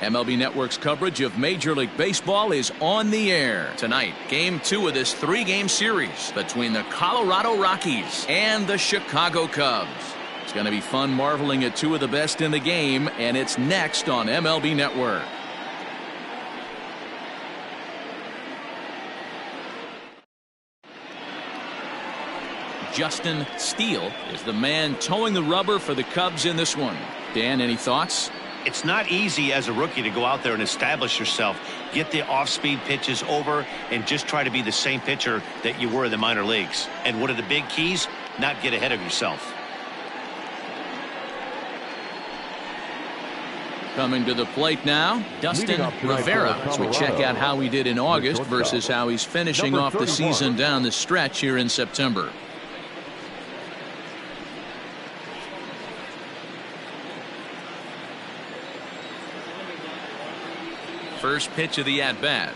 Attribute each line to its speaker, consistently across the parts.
Speaker 1: MLB Network's coverage of Major League Baseball is on the air. Tonight, Game 2 of this 3-game series between the Colorado Rockies and the Chicago Cubs. It's going to be fun marveling at two of the best in the game, and it's next on MLB Network. Justin Steele is the man towing the rubber for the Cubs in this one. Dan, any thoughts?
Speaker 2: It's not easy as a rookie to go out there and establish yourself, get the off-speed pitches over, and just try to be the same pitcher that you were in the minor leagues. And one of the big keys, not get ahead of yourself.
Speaker 1: Coming to the plate now, Dustin Rivera, as we check out how he did in August versus how he's finishing off the season down the stretch here in September. First pitch of the at-bat.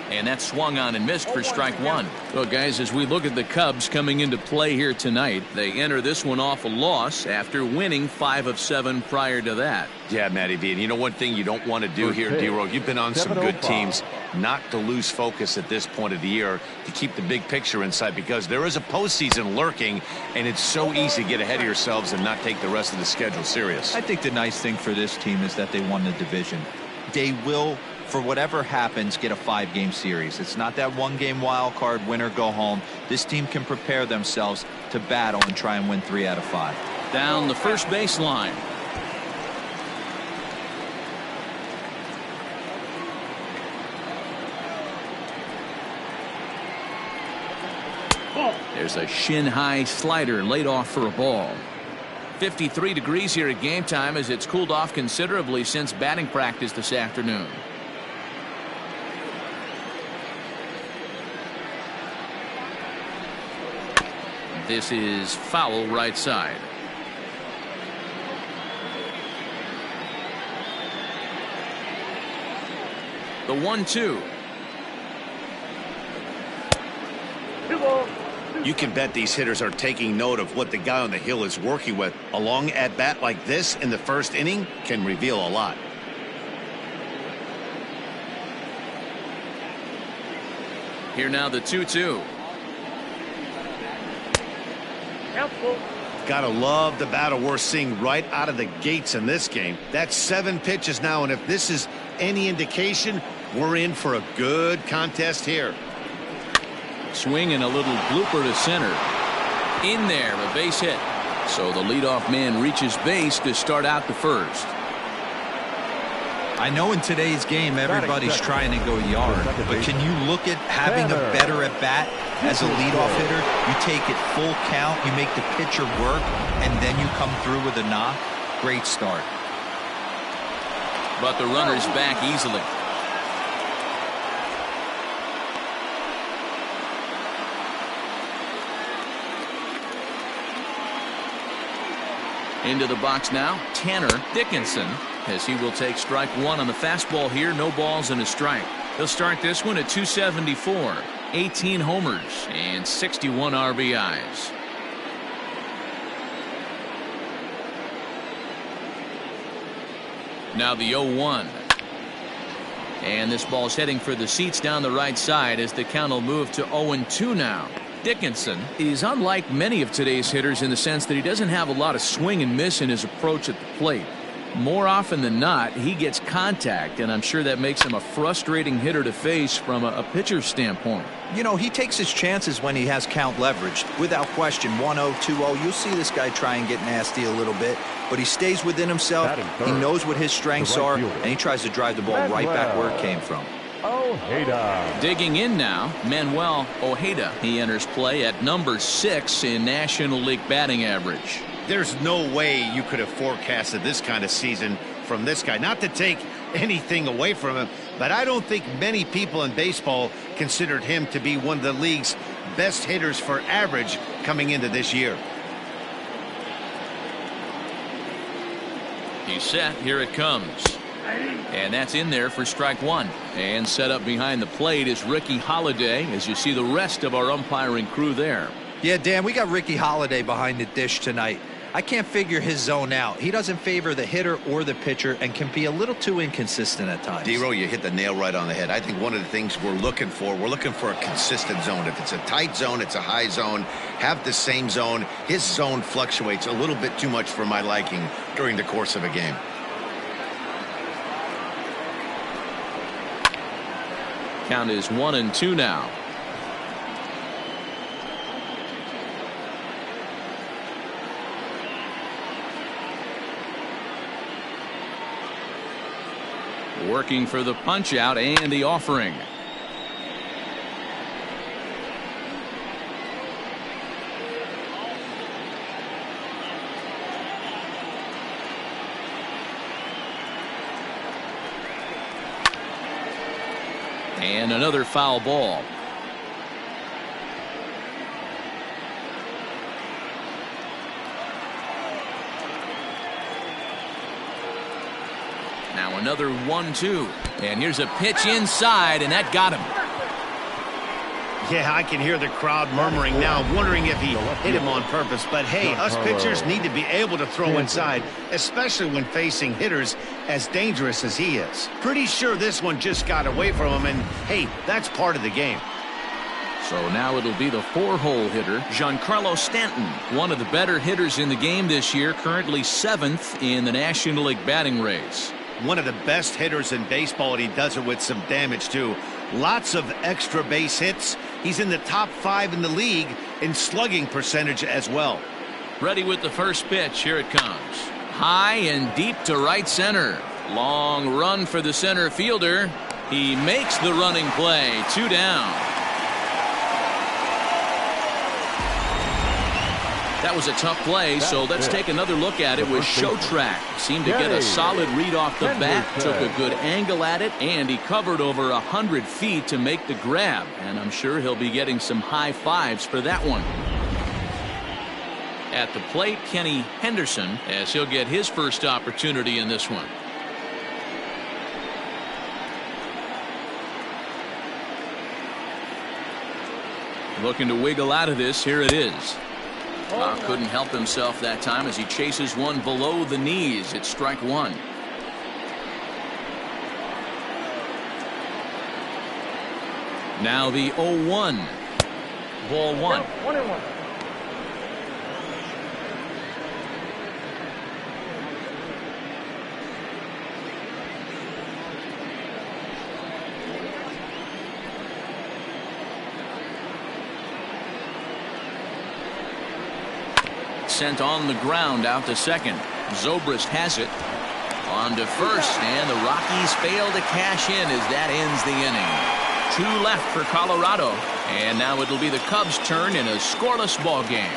Speaker 1: And that swung on and missed for strike one. Well, guys, as we look at the Cubs coming into play here tonight, they enter this one off a loss after winning 5 of 7 prior to that.
Speaker 2: Yeah, Matty V. And you know one thing you don't want to do here, D-Row, you've been on some good teams, not to lose focus at this point of the year, to keep the big picture in sight, because there is a postseason lurking, and it's so easy to get ahead of yourselves and not take the rest of the schedule serious.
Speaker 3: I think the nice thing for this team is that they won the division. They will, for whatever happens, get a 5-game series. It's not that 1-game wild card, win or go home. This team can prepare themselves to battle and try and win 3 out of 5.
Speaker 1: Down the first baseline. There's a shin-high slider laid off for a ball. 53 degrees here at game time as it's cooled off considerably since batting practice this afternoon. This is foul right side. The 1-2.
Speaker 2: You can bet these hitters are taking note of what the guy on the hill is working with. A long at-bat like this in the first inning can reveal a lot.
Speaker 1: Here now the 2-2.
Speaker 2: Gotta love the battle we're seeing right out of the gates in this game. That's 7 pitches now, and if this is any indication, we're in for a good contest here.
Speaker 1: Swing and a little blooper to center. In there, a base hit. So the leadoff man reaches base to start out the first.
Speaker 3: I know in today's game everybody's trying to go yard, but can you look at having a better at bat as a leadoff hitter? You take it full count, you make the pitcher work, and then you come through with a knock. Great start.
Speaker 1: But the runner's back easily. Into the box now, Tanner Dickinson, as he will take strike one on the fastball here. No balls and a strike. He'll start this one at 274, 18 homers and 61 RBIs. Now the 0-1. And this ball's heading for the seats down the right side as the count will move to 0-2 now. Dickinson is unlike many of today's hitters in the sense that he doesn't have a lot of swing and miss in his approach at the plate. More often than not, he gets contact, and I'm sure that makes him a frustrating hitter to face from a pitcher's standpoint.
Speaker 3: You know, he takes his chances when he has count leveraged. Without question, 1-0, 2-0, you'll see this guy try and get nasty a little bit, but he stays within himself. He knows what his strengths are, and he tries to drive the ball right back where it came from.
Speaker 4: Ojeda.
Speaker 1: Digging in now, Manuel Ojeda. He enters play at number 6 in National League batting average.
Speaker 2: There's no way you could have forecasted this kind of season from this guy. Not to take anything away from him, but I don't think many people in baseball considered him to be one of the league's best hitters for average coming into this year.
Speaker 1: He's set. Here it comes. And that's in there for strike one. And set up behind the plate is Ricky Holiday, as you see the rest of our umpiring crew there.
Speaker 3: Yeah, Dan, we got Ricky Holiday behind the dish tonight. I can't figure his zone out. He doesn't favor the hitter or the pitcher and can be a little too inconsistent at times.
Speaker 5: D-Row, you hit the nail right on the head. I think one of the things we're looking for a consistent zone. If it's a tight zone, it's a high zone. Have the same zone. His zone fluctuates a little bit too much for my liking during the course of a game.
Speaker 1: Count is 1-2 now. Working for the punch out and the offering. And another foul ball. Now another 1-2. And here's a pitch inside, and that got him.
Speaker 6: Yeah, I can hear the crowd murmuring now, wondering if he hit him on purpose. But hey, us pitchers need to be able to throw inside, especially when facing hitters as dangerous as he is. Pretty sure this one just got away from him, and hey, that's part of the game.
Speaker 1: So now it'll be the 4-hole hitter, Giancarlo Stanton, one of the better hitters in the game this year, currently 7th in the National League batting race.
Speaker 6: One of the best hitters in baseball, and he does it with some damage too. Lots of extra base hits. He's in the top 5 in the league in slugging percentage as well.
Speaker 1: Ready with the first pitch. Here it comes. High and deep to right center. Long run for the center fielder. He makes the running play. 2 down. That was a tough play, so let's take another look at it with Show Track. Seemed to get a solid read off the bat, took a good angle at it, and he covered over 100 feet to make the grab. And I'm sure he'll be getting some high fives for that one. At the plate, Kenny Henderson, as he'll get his first opportunity in this one. Looking to wiggle out of this. Here it is. Couldn't help himself that time as he chases one below the knees. It's strike 1. Now the 0-1. Ball 1.
Speaker 7: 1-1.
Speaker 1: Sent on the ground out to second. Zobrist has it on to first, and the Rockies fail to cash in as that ends the inning. 2 left for Colorado, and now it'll be the Cubs' turn in a scoreless ball game.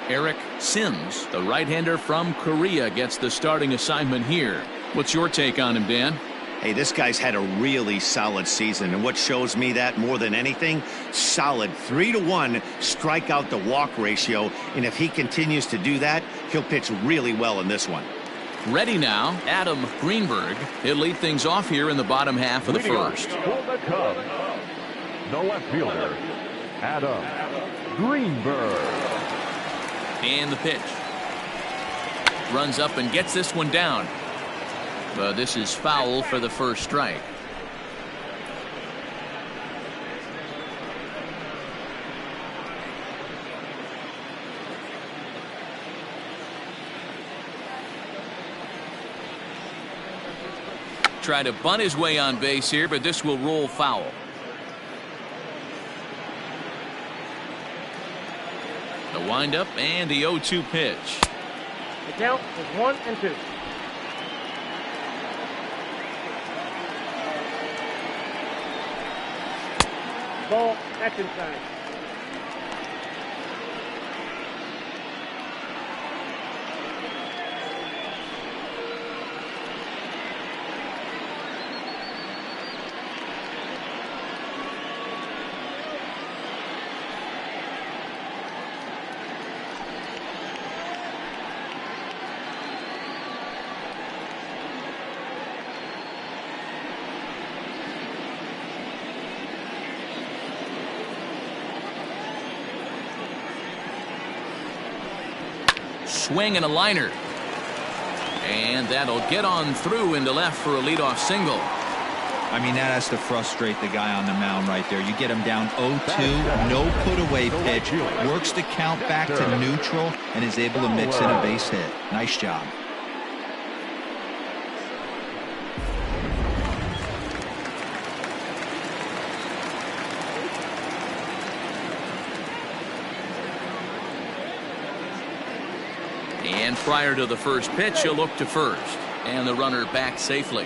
Speaker 1: Eric Sims, the right-hander from Korea, gets the starting assignment here. What's your take on him, Dan?
Speaker 6: Hey, this guy's had a really solid season, and what shows me that more than anything, solid 3-to-1 strikeout to walk ratio, and if he continues to do that, he'll pitch really well in this one.
Speaker 1: Ready now, Adam Greenberg. He'll lead things off here in the bottom half of the first.
Speaker 4: For the Cubs, the left fielder, Adam Greenberg.
Speaker 1: And the pitch. Runs up and gets this one down. But this is foul for the first strike. Try to bunt his way on base here, but this will roll foul. The windup and the 0-2 pitch.
Speaker 7: The count is 1-2. Ball, that's inside.
Speaker 1: swing and a liner. And that'll get on through into left for a leadoff single.
Speaker 3: I mean, that has to frustrate the guy on the mound right there. You get him down 0-2, no put away pitch, works the count back to neutral, and is able to mix in a base hit. Nice job.
Speaker 1: And prior to the first pitch, he'll look to first. And the runner back safely.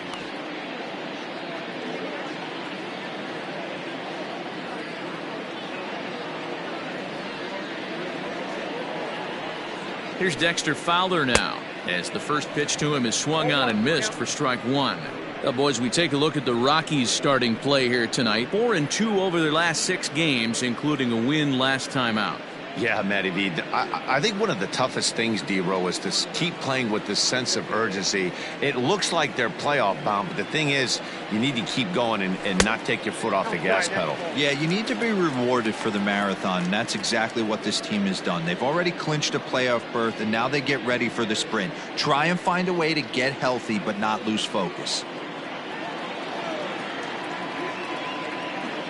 Speaker 1: Here's Dexter Fowler now, as the first pitch to him is swung on and missed for strike one. Well, boys, we take a look at the Rockies starting play here tonight. 4-2 over their last 6 games, including a win last time out.
Speaker 2: Yeah, Matty V. I think one of the toughest things, D-Row, is to keep playing with this sense of urgency. It looks like they're playoff bound, but the thing is, you need to keep going and not take your foot off the gas pedal.
Speaker 3: Yeah, you need to be rewarded for the marathon. And that's exactly what this team has done. They've already clinched a playoff berth, and now they get ready for the sprint. Try and find a way to get healthy, but not lose focus.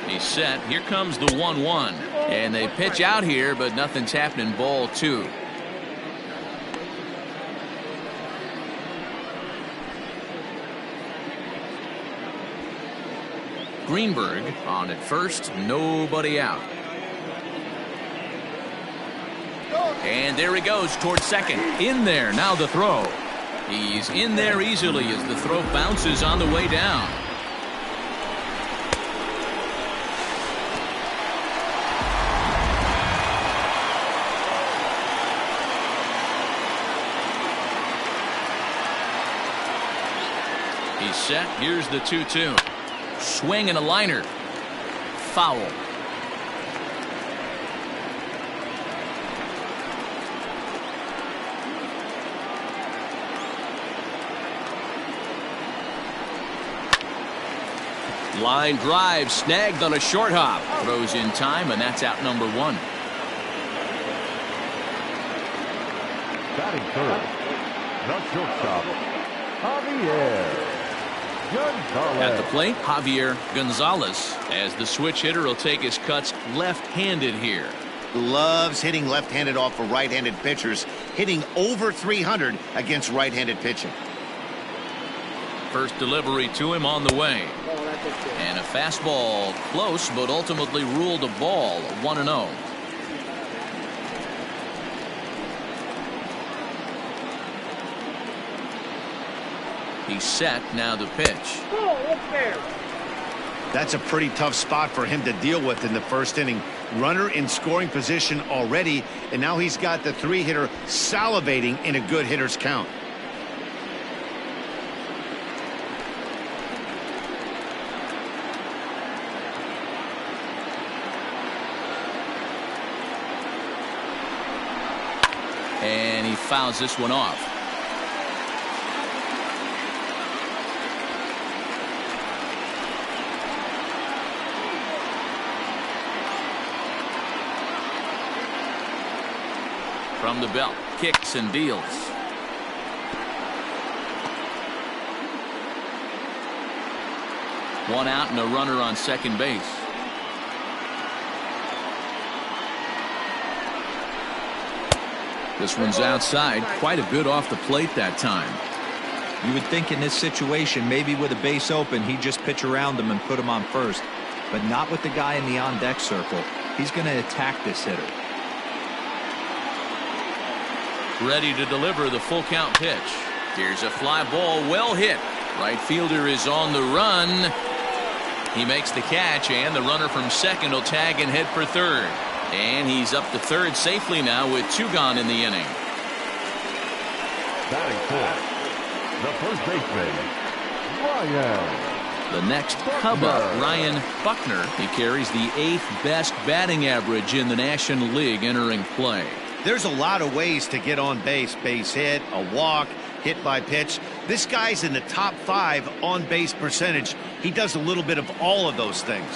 Speaker 1: He's set. Here comes the 1-1. And they pitch out here, but nothing's happening. Ball 2. Greenberg on at first. Nobody out. And there he goes towards second. In there. Now the throw. He's in there easily as the throw bounces on the way down. He's set. Here's the 2-2. Swing and a liner. Foul. Line drive snagged on a short hop. Throws in time, and that's out number 1.
Speaker 4: Batting third, the shortstop, Javier Gonzalez.
Speaker 1: At the plate, Javier Gonzalez, as the switch hitter will take his cuts left-handed here.
Speaker 6: Loves hitting left-handed off for right-handed pitchers, hitting over 300 against right-handed pitching.
Speaker 1: First delivery to him on the way. And a fastball close, but ultimately ruled a ball. 1-0. He's set. Now the pitch.
Speaker 6: That's a pretty tough spot for him to deal with in the first inning. Runner in scoring position already, and now he's got the 3-hitter salivating in a good hitter's count.
Speaker 1: And he fouls this one off. From the belt, kicks and deals. One out and a runner on second base. This one's outside, quite a bit off the plate that time.
Speaker 3: You would think in this situation, maybe with a base open, he'd just pitch around him and put him on first. But not with the guy in the on-deck circle. He's going to attack this hitter.
Speaker 1: Ready to deliver the full count pitch. Here's a fly ball, well hit. Right fielder is on the run. He makes the catch, and the runner from second will tag and head for third. And he's up to third safely now with 2 gone in the inning.
Speaker 4: Batting fourth, the first baseman, Ryan.
Speaker 1: The next Cub up, Ryan Buckner. He carries the 8th best batting average in the National League entering play.
Speaker 6: There's a lot of ways to get on base. Base hit, a walk, hit by pitch. This guy's in the top 5 on base percentage. He does a little bit of all of those things.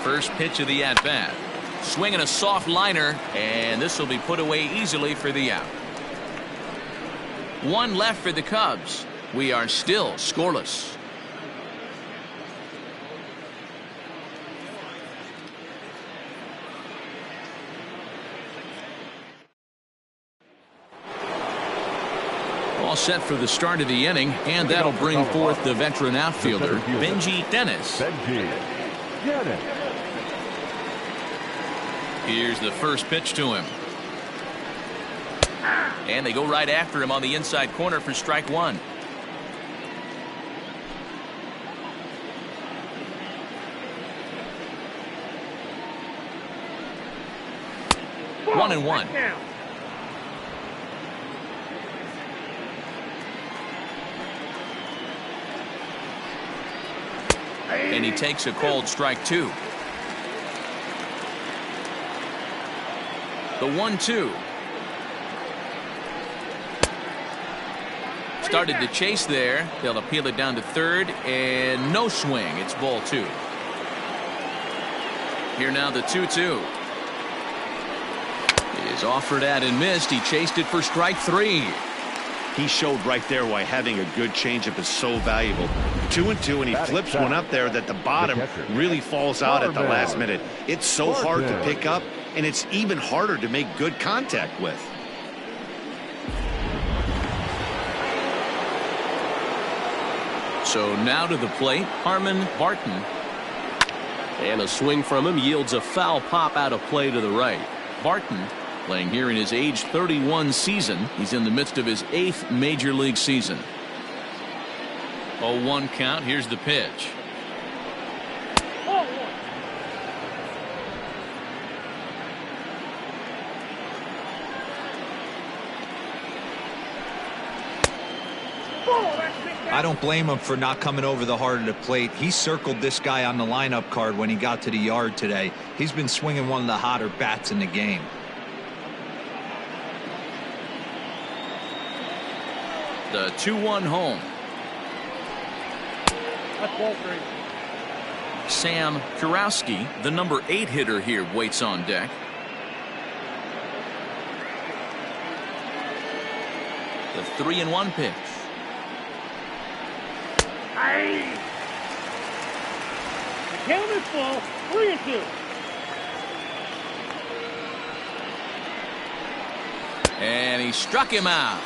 Speaker 1: First pitch of the at-bat. Swinging a soft liner, and this will be put away easily for the out. One left for the Cubs. We are still scoreless. All set for the start of the inning, and that'll bring forth the veteran outfielder, Benji Dennis. Here's the first pitch to him. And they go right after him on the inside corner for strike one. One and one. And he takes a cold strike two. The 1-2. Started to chase there. They'll appeal it down to third, and no swing. It's ball two. Here now the 2-2. It is offered at and missed. He chased it for strike three.
Speaker 6: He showed right there why having a good changeup is so valuable. 2-2, and he flips one up there that the bottom really falls out at the last minute. It's so hard to pick up, and it's even harder to make good contact with.
Speaker 1: So now to the plate, Harmon Barton. And a swing from him yields a foul pop out of play to the right. Barton playing here in his age 31 season. He's in the midst of his 8th major league season. 0-1 count. Here's the pitch.
Speaker 3: I don't blame him for not coming over the heart of the plate. He circled this guy on the lineup card when he got to the yard today. He's been swinging one of the hotter bats in the game.
Speaker 1: The 2-1 home.
Speaker 7: That's ball three.
Speaker 1: Sam Kurowski, the number 8 hitter here, waits on deck. The 3-1 pitch.
Speaker 7: Aye. The count is full. 3-2.
Speaker 1: And he struck him out.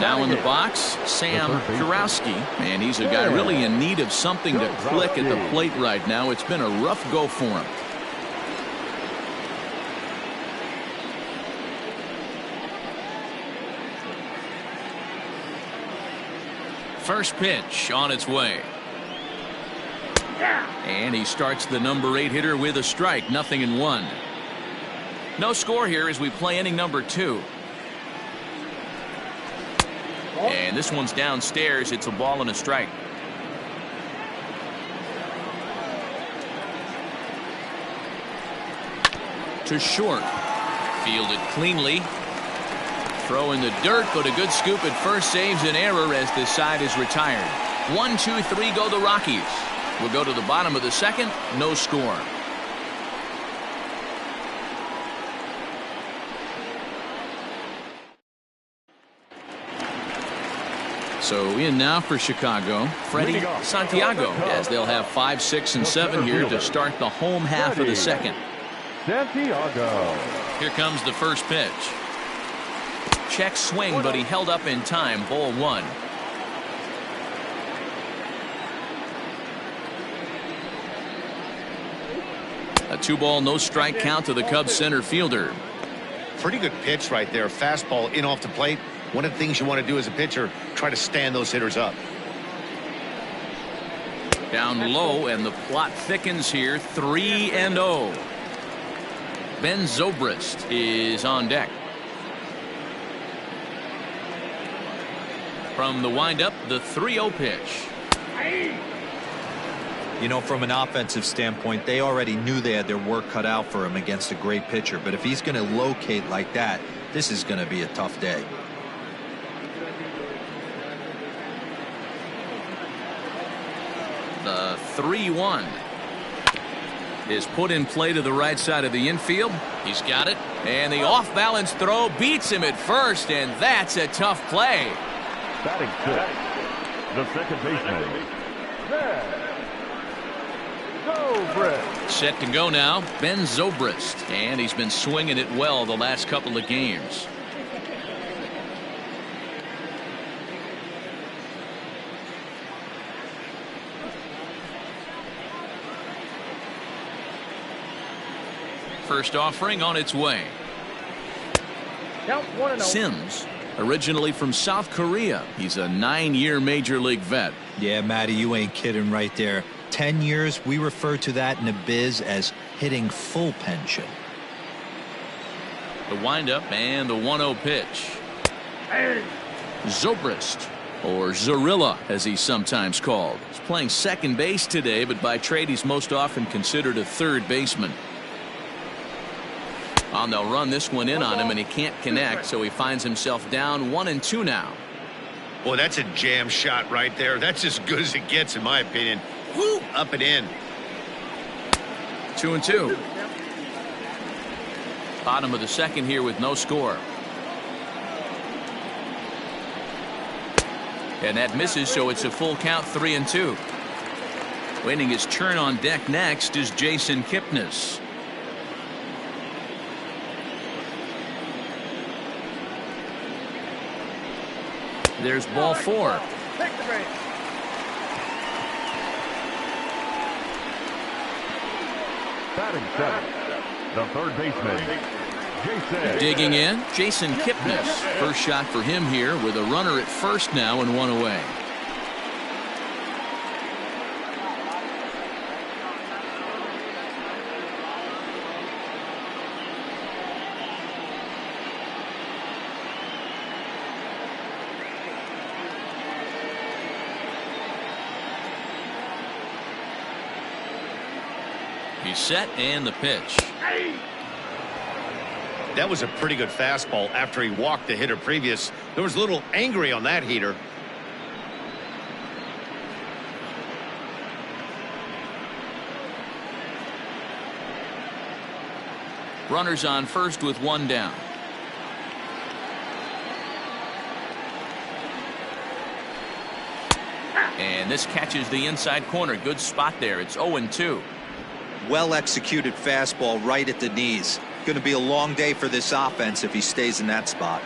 Speaker 1: Now in the box, Sam Kurowski, and he's a guy really in need of something to click at the plate right now. It's been a rough go for him. First pitch on its way. And he starts the number 8 hitter with a strike. 0-1. No score here as we play inning number 2. And this one's downstairs. It's a ball and a strike. To short. Fielded cleanly. Throw in the dirt, but a good scoop at first saves an error as this side is retired. 1-2-3 go the Rockies. We'll go to the bottom of the second. No score. So in now for Chicago, Freddie Santiago, as they'll have 5, 6, and 7 here to start the home half of the second.
Speaker 4: Santiago.
Speaker 1: Here comes the first pitch. Check swing, but he held up in time. Ball 1. A 2-ball, no strike count to the Cubs center fielder.
Speaker 5: Pretty good pitch right there. Fastball in off the plate. One of the things you want to do as a pitcher, try to stand those hitters up.
Speaker 1: Down low, and the plot thickens here. 3-0. Ben Zobrist is on deck. From the windup, the 3-0 pitch.
Speaker 3: You know, from an offensive standpoint, they already knew they had their work cut out for him against a great pitcher. But if he's going to locate like that, this is going to be a tough day.
Speaker 1: 3-1. Is put in play to the right side of the infield. He's got it. And the off-balance throw beats him at first, and that's a tough play.
Speaker 4: Batting sixth, the second baseman, Zobrist.
Speaker 1: Set to go now, Ben Zobrist. And he's been swinging it well the last couple of games. First offering on its way.
Speaker 7: Count 1-0.
Speaker 1: Sims, originally from South Korea. He's a 9-year major league vet.
Speaker 3: Yeah, Matty, you ain't kidding right there. 10 years, we refer to that in the biz as hitting full pension.
Speaker 1: The windup and the 1-0 pitch. Zobrist, or Zorilla as he's sometimes called. He's playing second base today, but by trade he's most often considered a third baseman. And they'll run this one in on him, and he can't connect, so he finds himself down 1-2 now.
Speaker 5: Boy, that's a jam shot right there. That's as good as it gets, in my opinion. Woo, up and in.
Speaker 1: 2-2. Bottom of the second here with no score. And that misses, so it's a full count, 3-2. Waiting his turn on deck next is Jason Kipnis. There's ball 4.
Speaker 7: Take the base.
Speaker 4: Batting seventh, the third baseman, Jason.
Speaker 1: Digging in, Jason Kipnis. First shot for him here with a runner at first now and one away. He's set and the pitch.
Speaker 5: That was a pretty good fastball after he walked the hitter previous. There was a little angry on that heater.
Speaker 1: Runners on first with one down. And this catches the inside corner. Good spot there. It's 0-2.
Speaker 3: Well executed fastball right at the knees. Going to be a long day for this offense if he stays in that spot.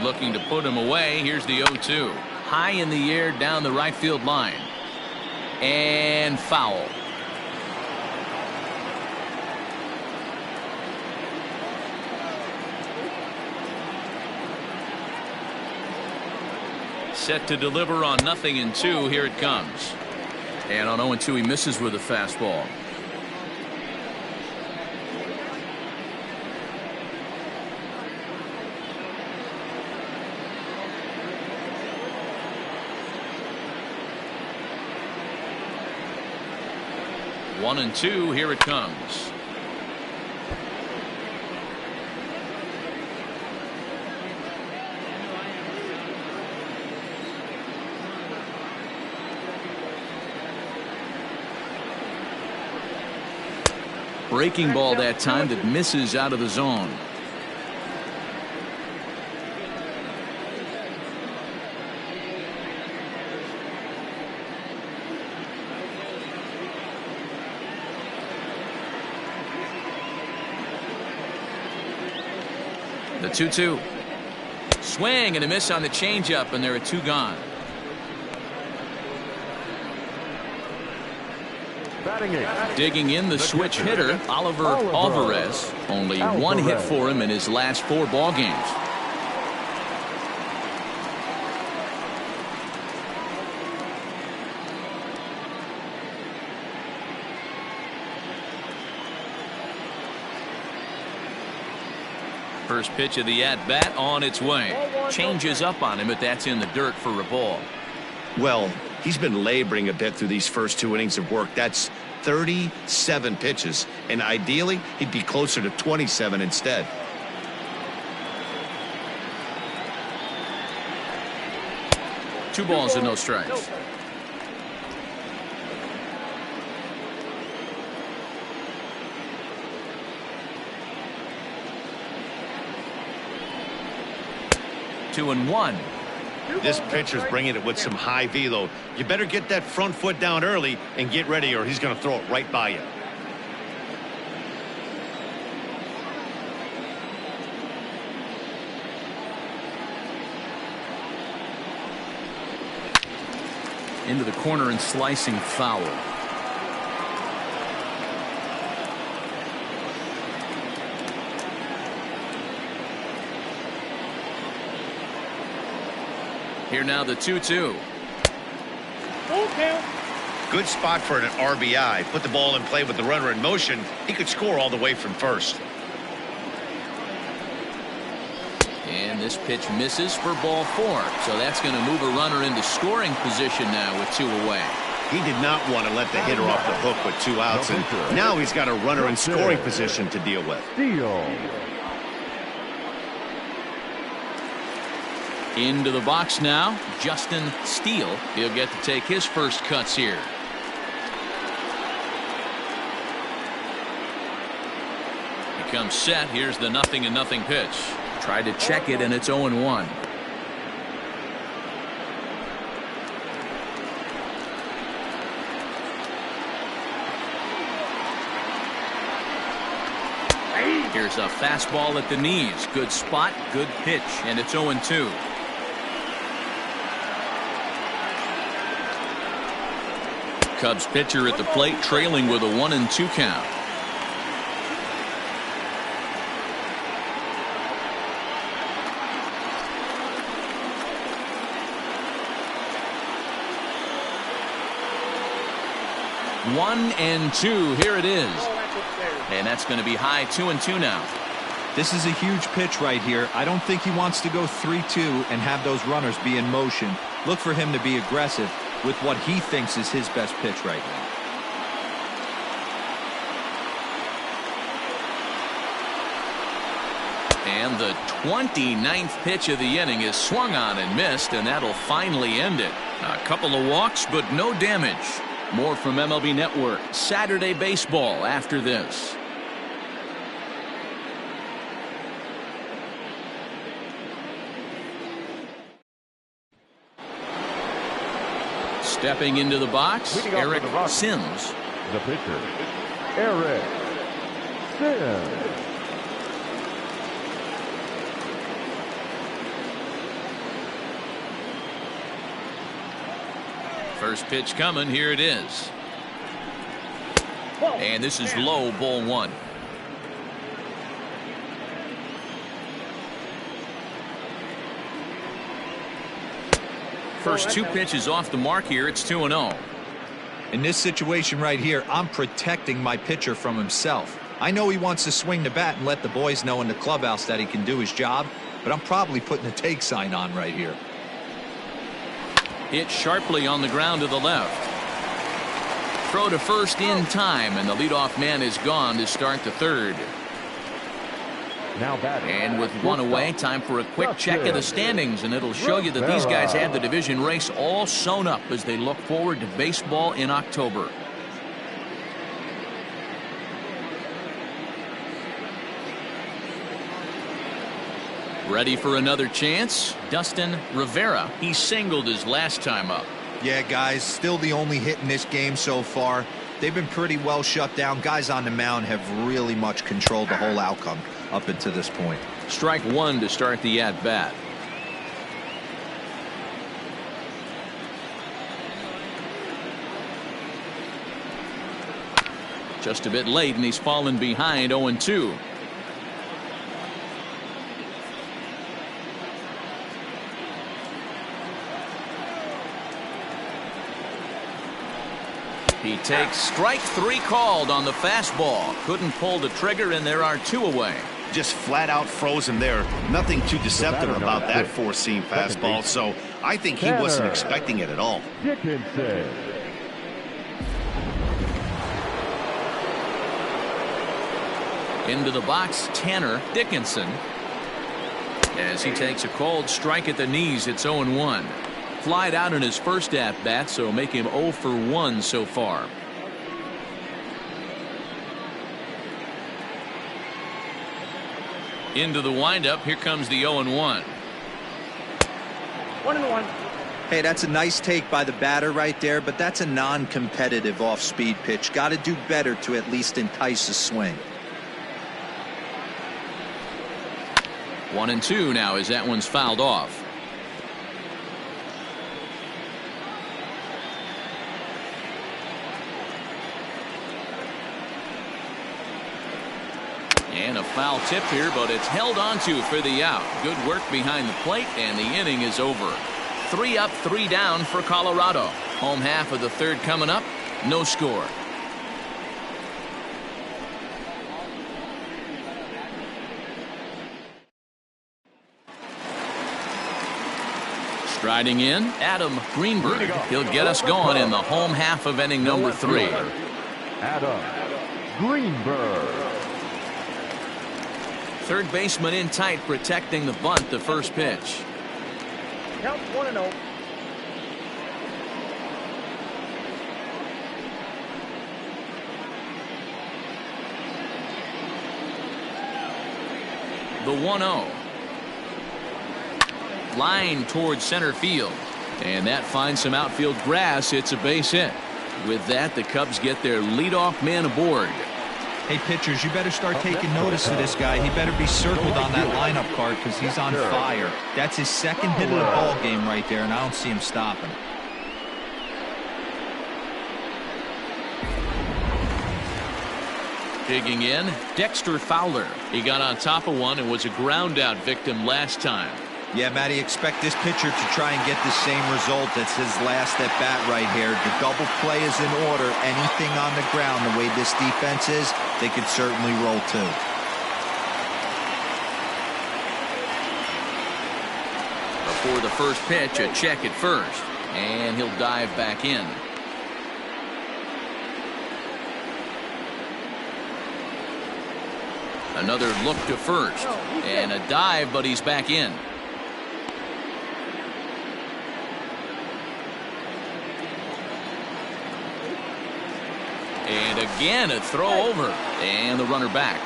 Speaker 1: Looking to put him away. Here's the 0-2. High in the air down the right field line. And foul. Set to deliver on 0-2. Here it comes. And on 0-2 he misses with a fastball. One and two, here it comes. Breaking ball that time that misses out of the zone. The 2-2. Swing and a miss on the changeup, and there are two gone. Digging in the switch hitter, Oliver Alvarez. Only one hit for him in his last 4 ball games. First pitch of the at-bat on its way. Changes up on him, but that's in the dirt for a ball.
Speaker 5: Well, he's been laboring a bit through these first 2 innings of work. That's 37 pitches, and ideally he'd be closer to 27 instead.
Speaker 1: Two balls and no strikes. 2-1.
Speaker 6: This pitcher's bringing it with some high velo. You better get that front foot down early and get ready, or he's going to throw it right by you.
Speaker 1: Into the corner and slicing foul. Here now the 2-2.
Speaker 5: Good spot for an RBI. Put the ball in play with the runner in motion. He could score all the way from first.
Speaker 1: And this pitch misses for ball 4. So that's going to move a runner into scoring position now with 2 away.
Speaker 6: He did not want to let the hitter off the hook with 2 outs, and now he's got a runner in scoring position to deal with.
Speaker 1: Into the box now, Justin Steele. He'll get to take his first cuts here. He comes set. Here's the 0-0 pitch. Tried to check it, and it's 0-1. Here's a fastball at the knees. Good spot, good pitch, and it's 0-2. Cubs pitcher at the plate, trailing with a 1-2 count. One and 2. Here it is. And that's going to be high 2-2 now.
Speaker 3: This is a huge pitch right here. I don't think he wants to go 3-2 and have those runners be in motion. Look for him to be aggressive with what he thinks is his best pitch right now.
Speaker 1: And the 29th pitch of the inning is swung on and missed, and that'll finally end it. A couple of walks, but no damage. More from MLB Network Saturday Baseball after this. Stepping into the box, Eric Sims.
Speaker 4: The pitcher, Eric Sims.
Speaker 1: First pitch coming. Here it is. And this is low, ball 1. First 2 pitches off the mark here. It's 2-0.
Speaker 3: In this situation right here, I'm protecting my pitcher from himself. I know he wants to swing the bat and let the boys know in the clubhouse that he can do his job, but I'm probably putting a take sign on right here.
Speaker 1: Hit sharply on the ground to the left. Throw to first in time, and the leadoff man is gone to start the 3rd.
Speaker 4: Now batting.
Speaker 1: And with 1 away, time for a quick check of the standings, and it'll show you that these guys have the division race all sewn up as they look forward to baseball in October. Ready for another chance? Dustin Rivera. He singled his last time up.
Speaker 3: Yeah, guys, still the only hit in this game so far. They've been pretty well shut down. Guys on the mound have really much controlled the whole outcome up until this point.
Speaker 1: Strike 1 to start the at-bat. Just a bit late, and he's fallen behind 0-2. He takes strike 3 called on the fastball. Couldn't pull the trigger, and there are 2 away.
Speaker 6: Just flat out frozen there. Nothing too deceptive about that 4-seam fastball, so I think he wasn't expecting it at all.
Speaker 4: Dickinson.
Speaker 1: Into the box, Tanner Dickinson. As he takes a cold strike at the knees, it's 0-1. Flied out in his first at-bat, so make him 0 for 1 so far. Into the windup. Here comes the 0-1.
Speaker 7: 1-1.
Speaker 3: Hey, that's a nice take by the batter right there, but that's a non-competitive off-speed pitch. Got to do better to at least entice a swing.
Speaker 1: 1-2 now as that one's fouled off. And a foul tip here, but it's held onto for the out. Good work behind the plate, and the inning is over. 3 up, 3 down for Colorado. Home half of the third coming up. No score. Striding in, Adam Greenberg. He'll get us going in the home half of inning number 3.
Speaker 4: Adam Greenberg.
Speaker 1: Third baseman in tight, protecting the bunt, the first pitch.
Speaker 7: Count 1-0.
Speaker 1: The 1-0. Line towards center field. And that finds some outfield grass. It's a base hit. With that, the Cubs get their leadoff man aboard.
Speaker 3: Hey, pitchers, you better start taking notice of this guy. He better be circled on that lineup card because he's on fire. That's his second hit of the ball game right there, and I don't see him stopping.
Speaker 1: Digging in, Dexter Fowler. He got on top of one and was a ground out victim last time.
Speaker 3: Yeah, Matty, expect this pitcher to try and get the same result as his last at bat right here. The double play is in order. Anything on the ground, the way this defense is, they could certainly roll too.
Speaker 1: Before the first pitch, a check at first. And he'll dive back in. Another look to first. And a dive, but he's back in. And again, a throw over. And the runner back.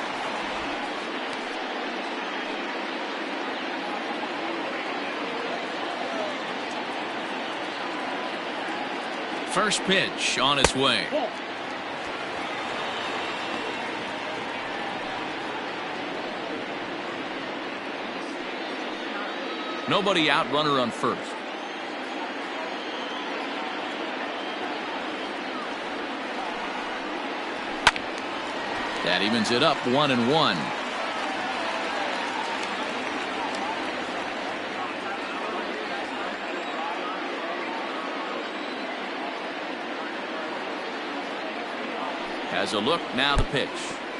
Speaker 1: First pitch on its way. Nobody out, runner on first. That evens it up 1-1. Has a look, now the pitch.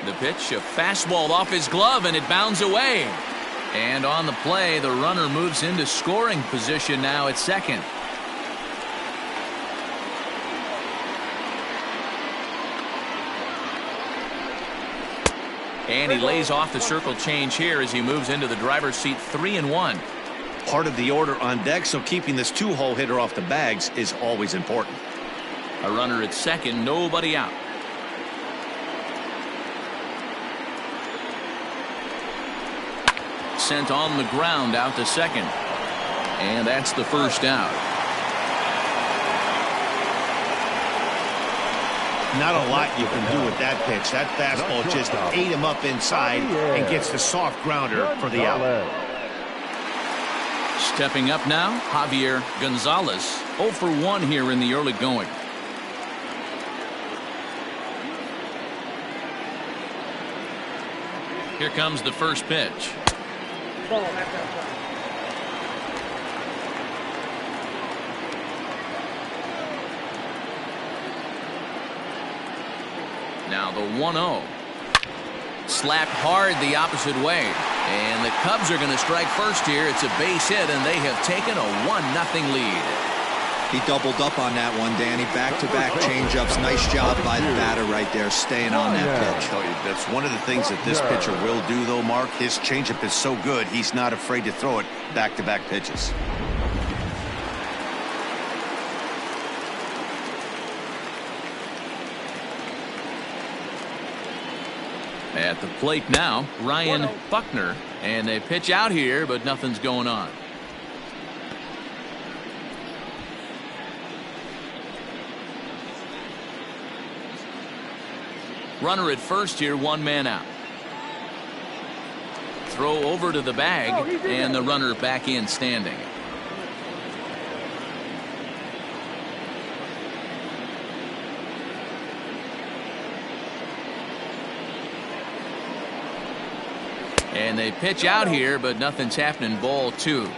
Speaker 1: The pitch, a fastball off his glove, and it bounds away. And on the play, the runner moves into scoring position now at second. And he lays off the circle change here as he moves into the driver's seat. 3-1.
Speaker 6: Part of the order on deck, so keeping this two-hole hitter off the bags is always important.
Speaker 1: A runner at second, nobody out. Sent on the ground out to second. And that's the first out.
Speaker 6: Not a lot you can do with that pitch. That fastball just ate him up inside and gets the soft grounder for the out.
Speaker 1: Stepping up now, Javier Gonzalez. 0 for 1 here in the early going. Here comes the first pitch.
Speaker 7: Ball back outside.
Speaker 1: Now the 1-0. Slapped hard the opposite way. And the Cubs are going to strike first here. It's a base hit, and they have taken a 1-0 lead.
Speaker 3: He doubled up on that one, Danny. Back-to-back changeups. Nice job by the batter right there, staying on that pitch.
Speaker 5: I tell you, that's one of the things that this pitcher will do, though, Mark. His changeup is so good, he's not afraid to throw it back-to-back pitches.
Speaker 1: At the plate now, Ryan Buckner. And they pitch out here, but nothing's going on. Runner at first here, one man out. Throw over to the bag, and the runner back in standing. And they pitch out here, but nothing's happening. Ball 2.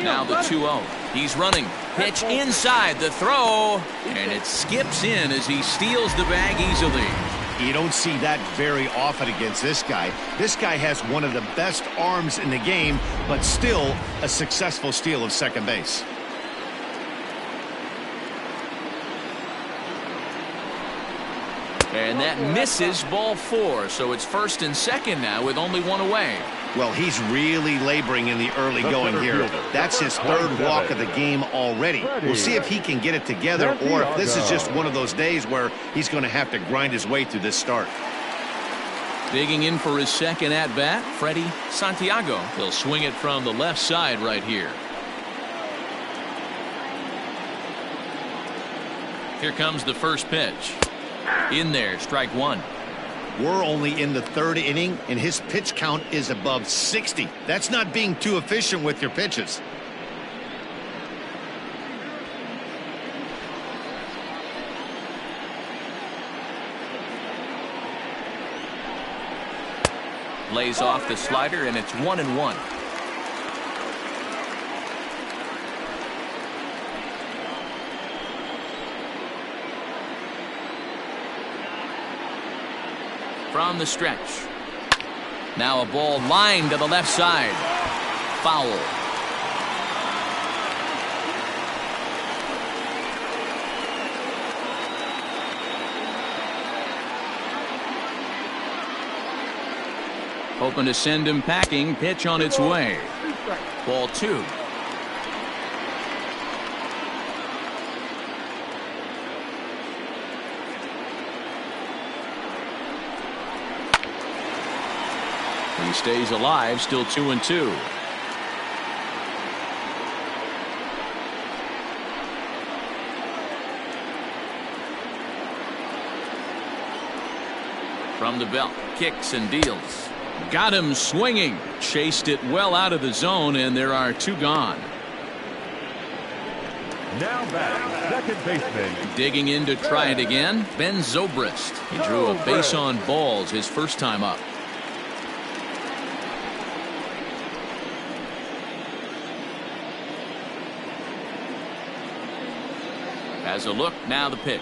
Speaker 1: Now the 2-0. He's running. Pitch inside the throw, and it skips in as he steals the bag easily.
Speaker 6: You don't see that very often against this guy. This guy has one of the best arms in the game, but still a successful steal of second base.
Speaker 1: And that misses, ball 4. So it's first and second now with only one away.
Speaker 6: Well, he's really laboring in the early going here. That's his third walk of the game already. We'll see if he can get it together or if this is just one of those days where he's going to have to grind his way through this start.
Speaker 1: Digging in for his second at-bat, Freddie Santiago. He'll swing it from the left side right here. Here comes the first pitch. In there, strike 1.
Speaker 6: We're only in the third inning, and his pitch count is above 60. That's not being too efficient with your pitches.
Speaker 1: Lays off the slider, and it's 1-1. From the stretch. Now a ball lined to the left side. Foul. Hoping to send him packing. Pitch on its way. Ball 2. He stays alive, still 2-2. From the belt, kicks and deals. Got him swinging. Chased it well out of the zone, and there are 2 gone.
Speaker 4: Now back, second baseman.
Speaker 1: Digging in to try it again, Ben Zobrist. He drew a base on balls his first time up. Has a look, now the pitch.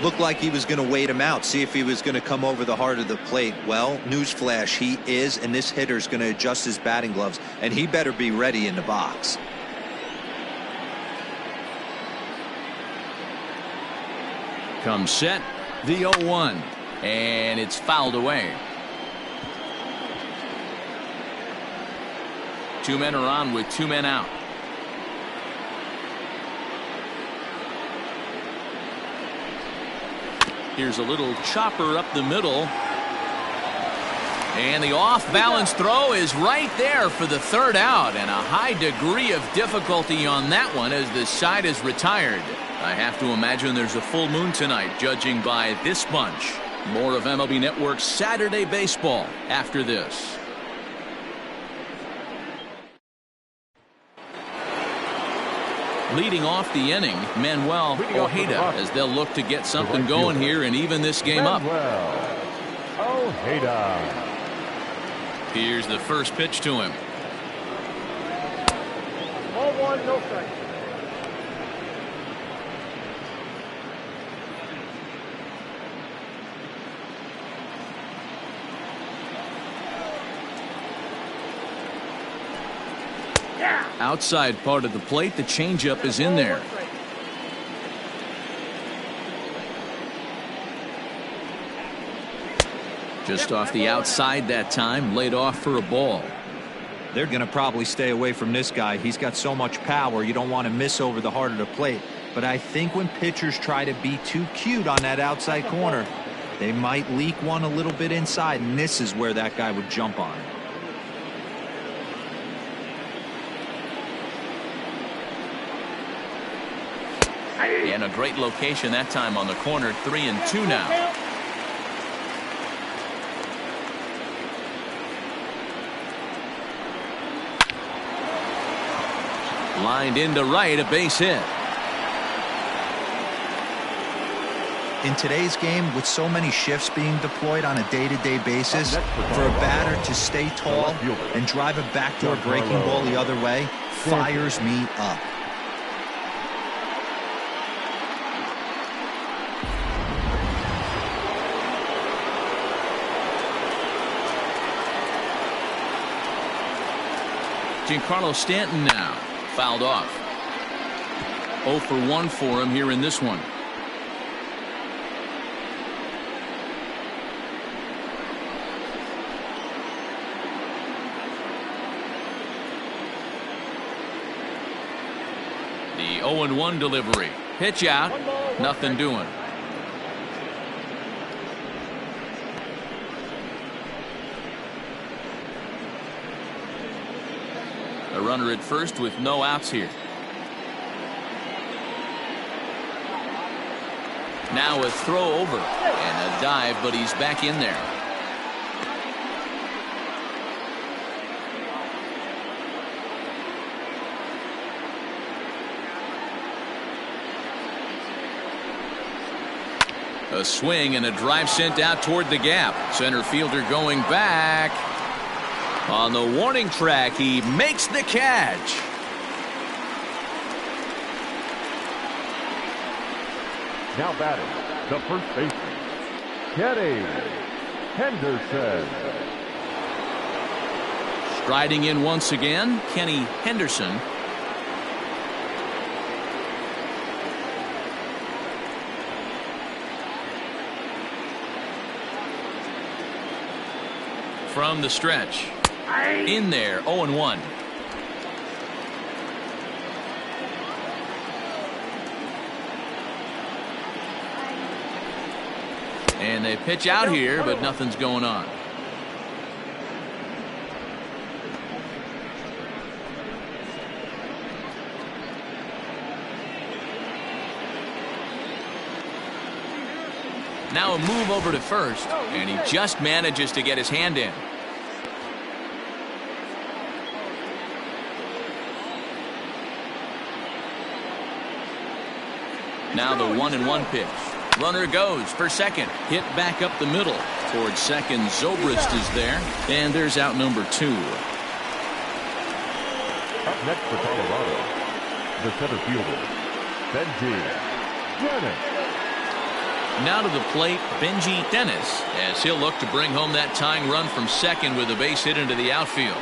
Speaker 3: Looked like he was going to wait him out, see if he was going to come over the heart of the plate. Well, newsflash, he is, and this hitter's going to adjust his batting gloves, and he better be ready in the box.
Speaker 1: Comes set, the 0-1, and it's fouled away. 2 men are on with 2 men out. Here's a little chopper up the middle. And the off-balance throw is right there for the third out. And a high degree of difficulty on that one as the side is retired. I have to imagine there's a full moon tonight, judging by this bunch. More of MLB Network's Saturday Baseball after this. Leading off the inning, Manuel Ojeda, as they'll look to get something going here and even this game up.
Speaker 4: Ojeda.
Speaker 1: Here's the first pitch to him.
Speaker 7: Ball 1, no strike.
Speaker 1: Outside part of the plate, the changeup is in there. Just off the outside that time, laid off for a ball.
Speaker 3: They're going to probably stay away from this guy. He's got so much power, you don't want to miss over the heart of the plate. But I think when pitchers try to be too cute on that outside corner, They might leak one a little bit inside, and this is where that guy would jump on it.
Speaker 1: And a great location that time on the corner. 3-2 now. Lined into right, a base hit.
Speaker 3: In today's game, with so many shifts being deployed on a day-to-day basis, for a batter to stay tall and drive a backdoor breaking ball the other way fires me up.
Speaker 1: Giancarlo Stanton now fouled off. 0 for 1 for him here in this one. The 0-1 delivery. Pitch out. Nothing doing. A runner at first with no outs here. Now a throw over and a dive, but he's back in there. A swing and a drive sent out toward the gap. Center fielder going back. On the warning track, he makes the catch.
Speaker 4: Now batting, the first baseman, Kenny Henderson.
Speaker 1: Striding in once again, Kenny Henderson. From the stretch. In there, 0-1. And they pitch out here, but nothing's going on. Now a move over to first, and he just manages to get his hand in. Now the 1-1 pitch. Runner goes for second. Hit back up the middle. Towards second, Zobrist is there. And there's out number 2.
Speaker 4: Up next for Colorado, the center fielder, Benji Dennis.
Speaker 1: Now to the plate, Benji Dennis, as he'll look to bring home that tying run from second with a base hit into the outfield.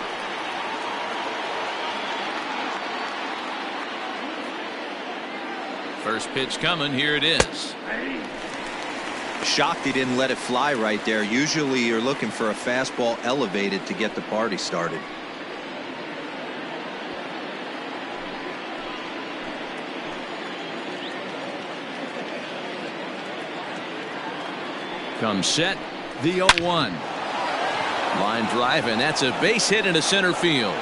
Speaker 1: First pitch coming. Here it is.
Speaker 3: Shocked he didn't let it fly right there. Usually you're looking for a fastball elevated to get the party started.
Speaker 1: Comes set. The 0-1. Line drive, and that's a base hit into center field.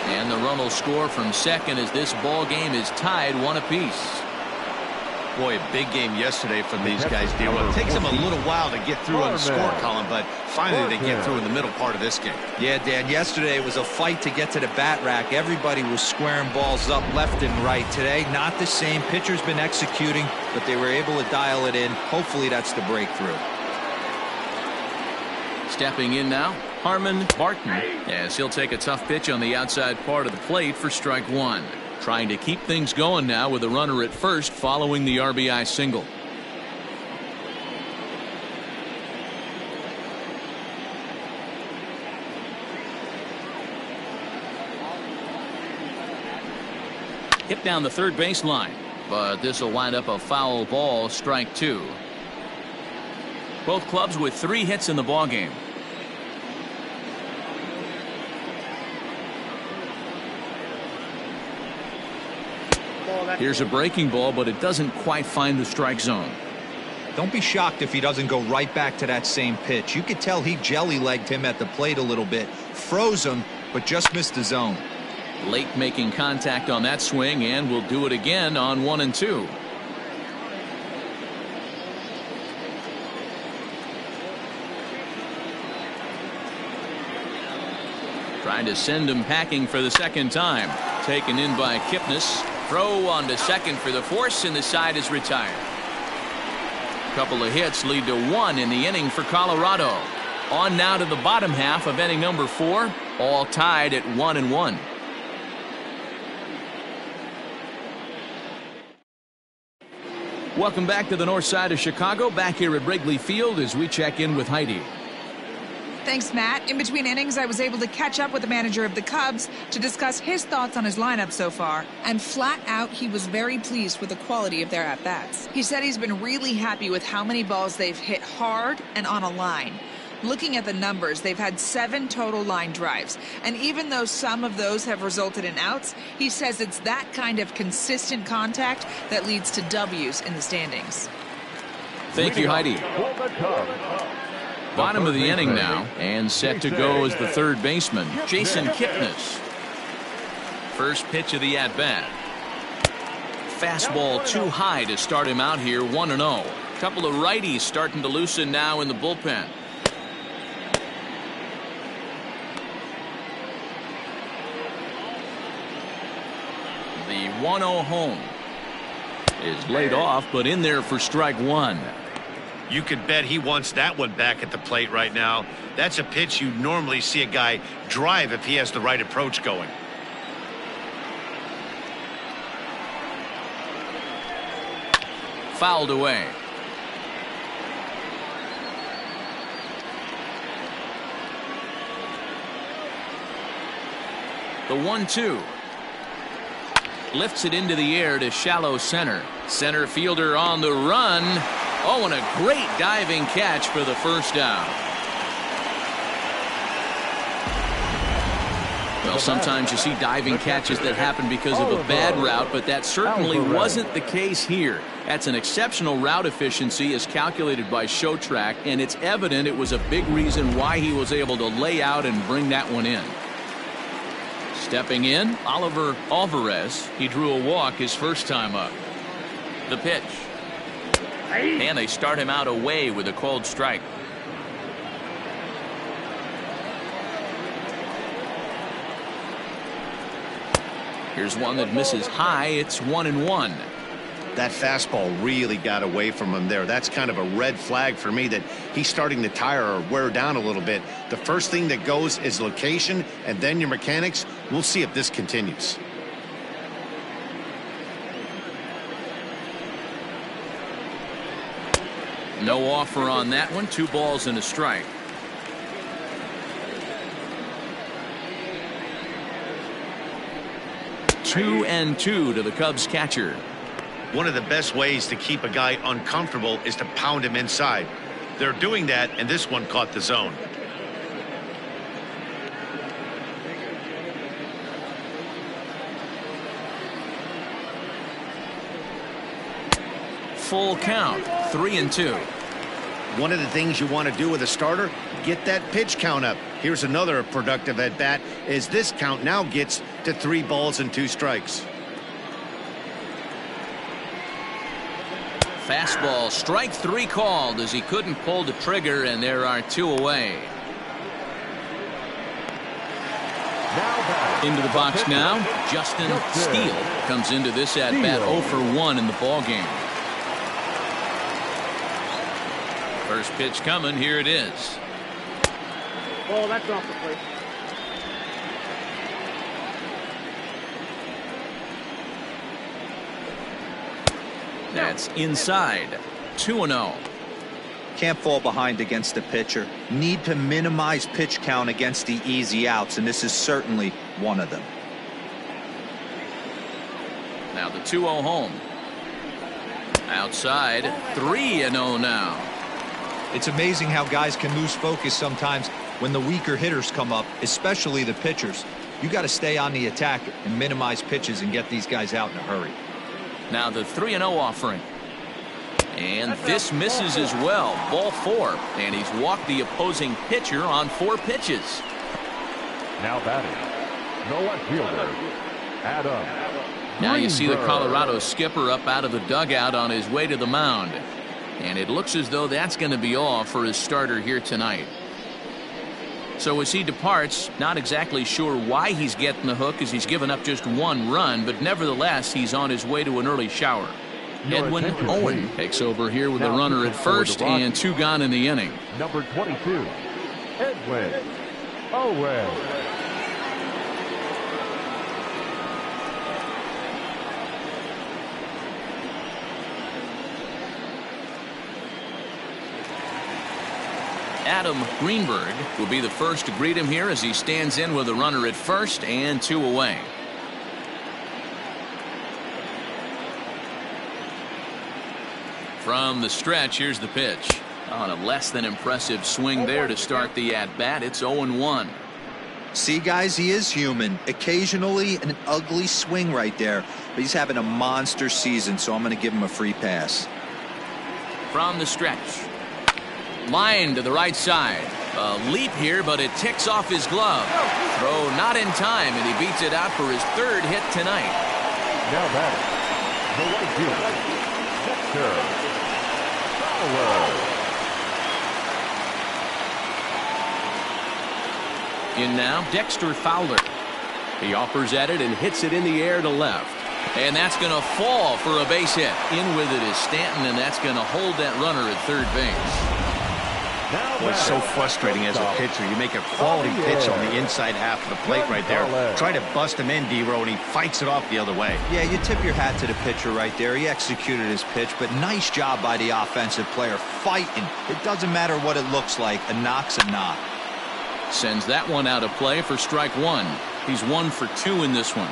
Speaker 1: And the run will score from second as this ball game is tied 1 apiece.
Speaker 2: Boy, a big game yesterday from these guys, D-Roll. It takes them a little while to get through on the score column, but finally they get through in the middle part of this game.
Speaker 3: Yeah, Dan, yesterday it was a fight to get to the bat rack. Everybody was squaring balls up left and right. Today, not the same. Pitcher's been executing, but they were able to dial it in. Hopefully that's the breakthrough.
Speaker 1: Stepping in now, Harmon Barton, as he'll take a tough pitch on the outside part of the plate for strike 1. Trying to keep things going now with a runner at first following the RBI single. Hit down the third baseline, but this will wind up a foul ball, strike 2. Both clubs with 3 hits in the ballgame. Here's a breaking ball, but it doesn't quite find the strike zone.
Speaker 3: Don't be shocked if he doesn't go right back to that same pitch. You could tell he jelly-legged him at the plate a little bit, froze him, but just missed the zone.
Speaker 1: Late making contact on that swing, and will do it again on 1 and 2. Trying to send him packing for the second time. Taken in by Kipnis. Throw on to second for the force, and the side is retired. Couple of hits lead to 1 in the inning for Colorado. On now to the bottom half of inning number 4. All tied at 1 and 1. Welcome back to the north side of Chicago. Back here at Wrigley Field as we check in with Heidi.
Speaker 8: Thanks, Matt. In between innings, I was able to catch up with the manager of the Cubs to discuss his thoughts on his lineup so far. And flat out, he was very pleased with the quality of their at-bats. He said he's been really happy with how many balls they've hit hard and on a line. Looking at the numbers, they've had 7 total line drives. And even though some of those have resulted in outs, he says it's that kind of consistent contact that leads to W's in the standings.
Speaker 1: Thank you, Heidi. Bottom of the inning now, and set to go as the third baseman, Jason Kipnis. First pitch of the at-bat. Fastball too high to start him out here, 1-0. Couple of righties starting to loosen now in the bullpen. The 1-0 home is laid off, but in there for strike 1.
Speaker 6: You could bet he wants that one back at the plate right now. That's a pitch you normally see a guy drive if he has the right approach going.
Speaker 1: Fouled away. The 1-2. Lifts it into the air to shallow center. Center fielder on the run. Oh, and a great diving catch for the first down. Well, sometimes you see diving catches that happen because of a bad route, but that certainly wasn't the case here. That's an exceptional route efficiency as calculated by ShowTrack, and it's evident it was a big reason why he was able to lay out and bring that one in. Stepping in, Oliver Alvarez. He drew a walk his first time up. The pitch. And they start him out away with a called strike. Here's one that misses high. It's 1-1.
Speaker 6: That fastball really got away from him there. That's kind of a red flag for me that he's starting to tire or wear down a little bit. The first thing that goes is location and then your mechanics. We'll see if this continues.
Speaker 1: No offer on that one. 2 balls and a strike. Two and 2 to the Cubs catcher.
Speaker 6: One of the best ways to keep a guy uncomfortable is to pound him inside. They're doing that, and this one caught the zone.
Speaker 1: Full count, 3-2.
Speaker 6: One of the things you want to do with a starter, get that pitch count up. Here's another productive at bat as this count now gets to 3 balls and 2 strikes.
Speaker 1: Fastball, strike 3 called as he couldn't pull the trigger, and there are 2 away. Into the box now, Justin Steele comes into this at bat 0 for 1 in the ball game. First pitch coming, here it is.
Speaker 7: Oh, that's off the plate.
Speaker 1: That's inside. 2-0.
Speaker 3: Can't fall behind against the pitcher. Need to minimize pitch count against the easy outs, and this is certainly one of them.
Speaker 1: Now the 2-0 home. Outside, 3-0 now.
Speaker 3: It's amazing how guys can lose focus sometimes when the weaker hitters come up, especially the pitchers. You got to stay on the attack and minimize pitches and get these guys out in a hurry.
Speaker 1: Now the 3-0 offering. And this misses as well. Ball 4. And he's walked the opposing pitcher on 4 pitches.
Speaker 4: Now batting, the left fielder, Adam.
Speaker 1: Now you see the Colorado skipper up out of the dugout on his way to the mound. And it looks as though that's going to be all for his starter here tonight. So as he departs, not exactly sure why he's getting the hook, as he's given up just 1 run, but nevertheless he's on his way to an early shower. Edwin Owen takes over here with a runner at first and 2 gone in the inning.
Speaker 4: Number 22, Edwin Owen.
Speaker 1: Adam Greenberg will be the first to greet him here as he stands in with a runner at first and 2 away. From the stretch, here's the pitch. On a less than impressive swing there to start the at-bat. It's 0-1.
Speaker 3: See, guys, he is human. Occasionally an ugly swing right there, but he's having a monster season, so I'm going to give him a free pass.
Speaker 1: From the stretch. Line to the right side. A leap here, but it ticks off his glove. Throw not in time, and he beats it out for his 3rd hit tonight.
Speaker 4: Now batting, the right fielder, Dexter Fowler.
Speaker 1: In now, Dexter Fowler. He offers at it and hits it in the air to left. And that's going to fall for a base hit. In with it is Stanton, and that's going to hold that runner at 3rd base.
Speaker 6: Well, it's so frustrating as a pitcher. You make a quality pitch on the inside half of the plate right there. Try to bust him in, D-Row, and he fights it off the other way.
Speaker 3: Yeah, you tip your hat to the pitcher right there. He executed his pitch, but nice job by the offensive player fighting. It doesn't matter what it looks like. A knock's a knock.
Speaker 1: Sends that one out of play for strike 1. He's 1 for 2 in this one.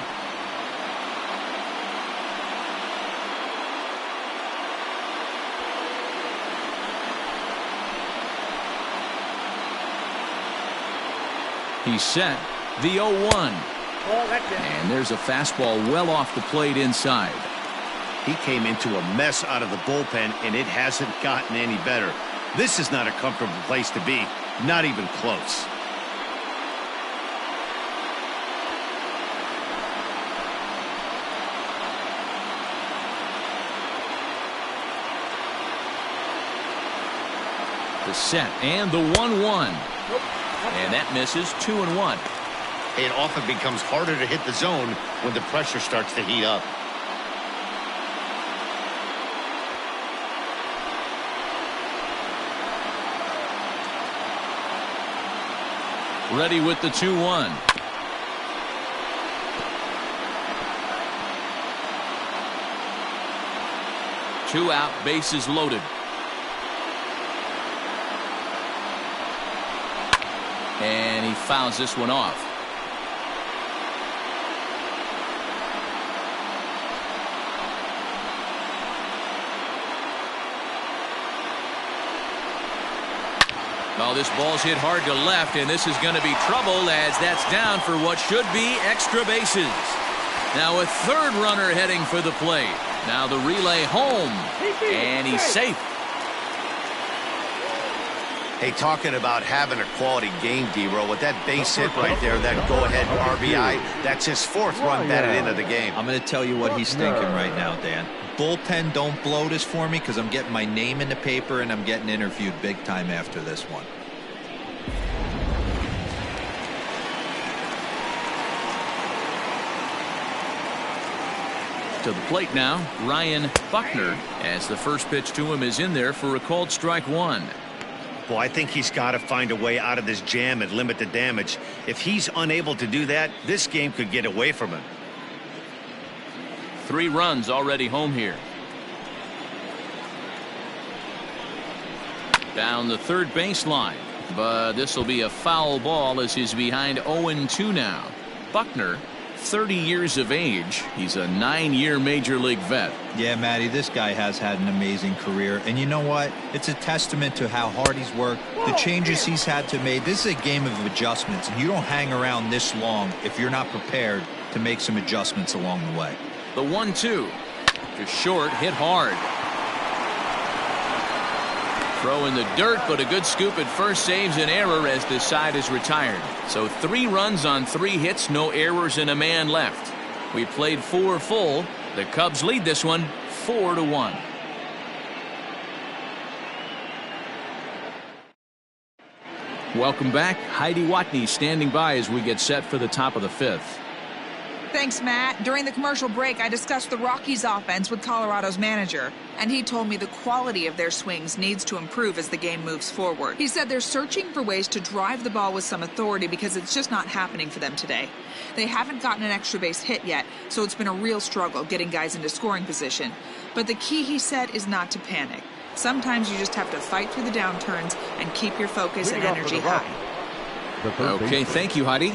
Speaker 1: He's set. The 0-1. And there's a fastball well off the plate inside.
Speaker 6: He came into a mess out of the bullpen, and it hasn't gotten any better. This is not a comfortable place to be. Not even close.
Speaker 1: The set and the 1-1. And that misses. 2-1.
Speaker 5: It often becomes harder to hit the zone when the pressure starts to heat up.
Speaker 1: Ready with the 2-1. Two out, bases loaded. And he fouls this one off. Well, this ball's hit hard to left, and this is going to be trouble as that's down for what should be extra bases. Now a 3rd runner heading for the plate. Now the relay home, and he's safe.
Speaker 5: Hey, talking about having a quality game, D-Row, with that base hit right there, that go-ahead RBI, that's his 4th run batted into the game.
Speaker 3: I'm going to tell you what he's thinking right now, Dan. Bullpen, don't blow this for me, because I'm getting my name in the paper and I'm getting interviewed big time after this one.
Speaker 1: To the plate now, Ryan Buckner, as the first pitch to him is in there for a called strike 1.
Speaker 6: Well, I think he's got to find a way out of this jam and limit the damage. If he's unable to do that, this game could get away from him.
Speaker 1: 3 runs already home here. Down the 3rd baseline, but this will be a foul ball as he's behind 0-2 now. Buckner, 30 years of age. He's a 9-year major league vet.
Speaker 3: Yeah, Matty, this guy has had an amazing career, and you know what? It's a testament to how hard he's worked, the changes he's had to make. This is a game of adjustments, and you don't hang around this long if you're not prepared to make some adjustments along the way.
Speaker 1: The 1-2 to short, hit hard. Throw in the dirt, but a good scoop at first saves an error as this side is retired. So 3 runs on 3 hits, no errors, and a man left. We played 4 full. The Cubs lead this one 4-1. Welcome back. Heidi Watney standing by as we get set for the top of the 5th.
Speaker 8: Thanks, Matt. During the commercial break, I discussed the Rockies offense with Colorado's manager, and he told me the quality of their swings needs to improve as the game moves forward. He said they're searching for ways to drive the ball with some authority because it's just not happening for them today. They haven't gotten an extra base hit yet, so it's been a real struggle getting guys into scoring position. But the key, he said, is not to panic. Sometimes you just have to fight through the downturns and keep your focus and energy high.
Speaker 1: Okay, thank you, Heidi.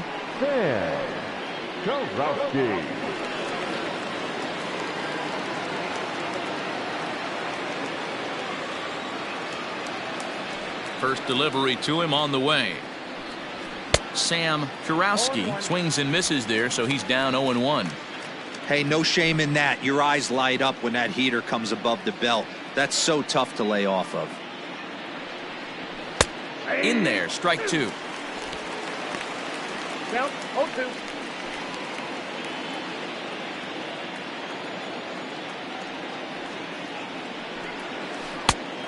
Speaker 1: First delivery to him on the way. Sam Kurowski swings and misses there, so he's down 0-1.
Speaker 3: Hey, no shame in that. Your eyes light up when that heater comes above the belt. That's so tough to lay off of.
Speaker 1: In there, strike 2.
Speaker 7: Count 0-2.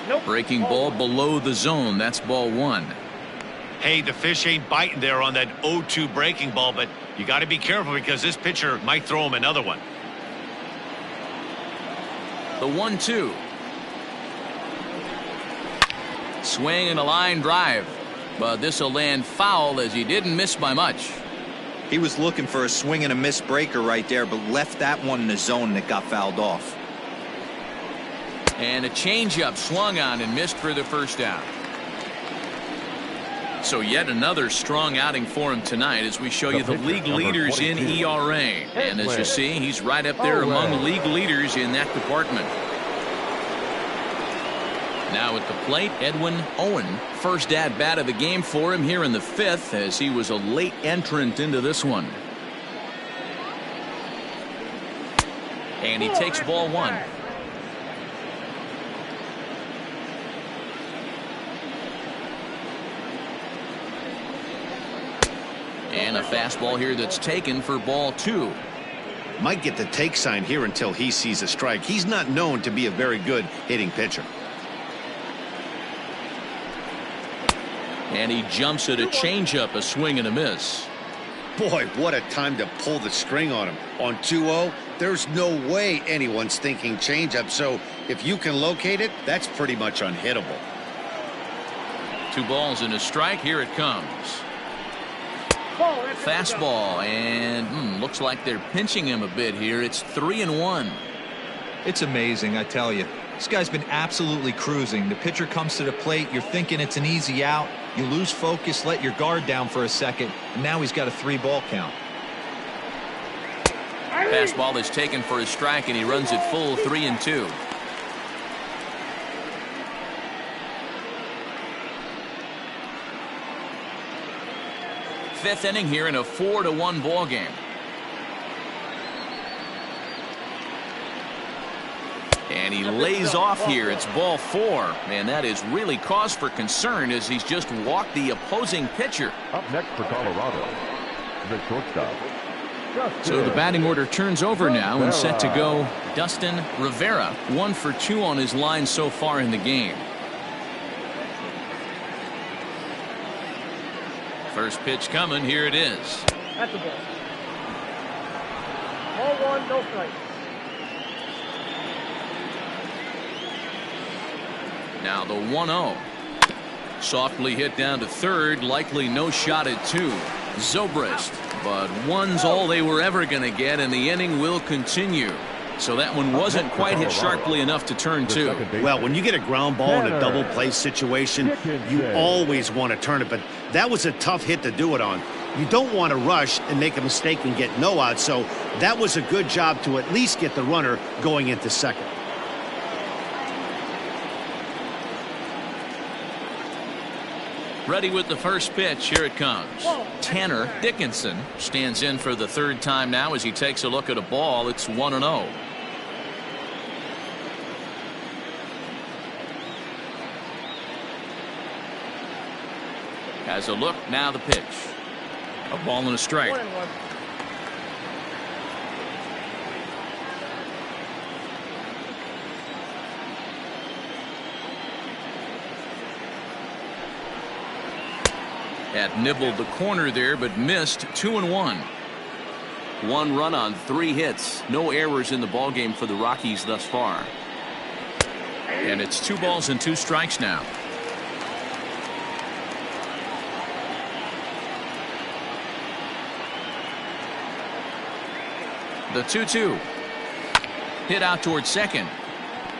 Speaker 7: Nope.
Speaker 1: Breaking ball below the zone. That's ball 1.
Speaker 2: Hey, the fish ain't biting there on that 0-2 breaking ball, but you got to be careful because this pitcher might throw him another one.
Speaker 1: The 1-2. Swing and a line drive, but this will land foul as he didn't miss by much.
Speaker 3: He was looking for a swing and a miss breaker right there, but left that one in the zone that got fouled off.
Speaker 1: And a changeup swung on and missed for the first out. So yet another strong outing for him tonight as we show you the league leaders in ERA. And as you see, he's right up there among league leaders in that department. Now at the plate, Edwin Owen. First at bat of the game for him here in the 5th as he was a late entrant into this one. And he takes ball 1. And a fastball here that's taken for ball 2.
Speaker 6: Might get the take sign here until he sees a strike. He's not known to be a very good hitting pitcher.
Speaker 1: And he jumps at a changeup, a swing and a miss.
Speaker 6: Boy, what a time to pull the string on him. On 2-0, there's no way anyone's thinking changeup. So if you can locate it, that's pretty much unhittable.
Speaker 1: 2 balls and a strike. Here it comes. Fastball, and looks like they're pinching him a bit here. It's 3-1.
Speaker 3: It's amazing, I tell you. This guy's been absolutely cruising. The pitcher comes to the plate. You're thinking it's an easy out. You lose focus, let your guard down for a second, and now he's got a 3-ball count.
Speaker 1: Fastball is taken for a strike, and he runs it full 3-2. Fifth inning here in a 4-1 ball game. And he lays off here. It's ball 4. And that is really cause for concern as he's just walked the opposing pitcher.
Speaker 4: Up next for Colorado, the shortstop.
Speaker 1: So the batting order turns over now and set to go Dustin Rivera. 1 for 2 on his line so far in the game. First pitch coming. Here it is.
Speaker 7: That's a ball. Ball 1, no strike.
Speaker 1: Now the 1-0. Softly hit down to third. Likely no shot at 2. Zobrist. But 1's all they were ever going to get, and the inning will continue. So that one wasn't quite hit sharply enough to turn 2.
Speaker 6: Well, when you get a ground ball in a double play situation, you always want to turn it. But that was a tough hit to do it on. You don't want to rush and make a mistake and get no out. So that was a good job to at least get the runner going into second.
Speaker 1: Ready with the first pitch. Here it comes. Tanner Dickinson stands in for the 3rd time now as he takes a look at a ball. It's 1-0. Has a look, now the pitch. A ball and a strike.
Speaker 7: 1-1.
Speaker 1: Had nibbled the corner there, but missed. 2-1. 1 run on 3 hits. No errors in the ballgame for the Rockies thus far. And it's 2 balls and 2 strikes now. The 2-2. Hit out towards second.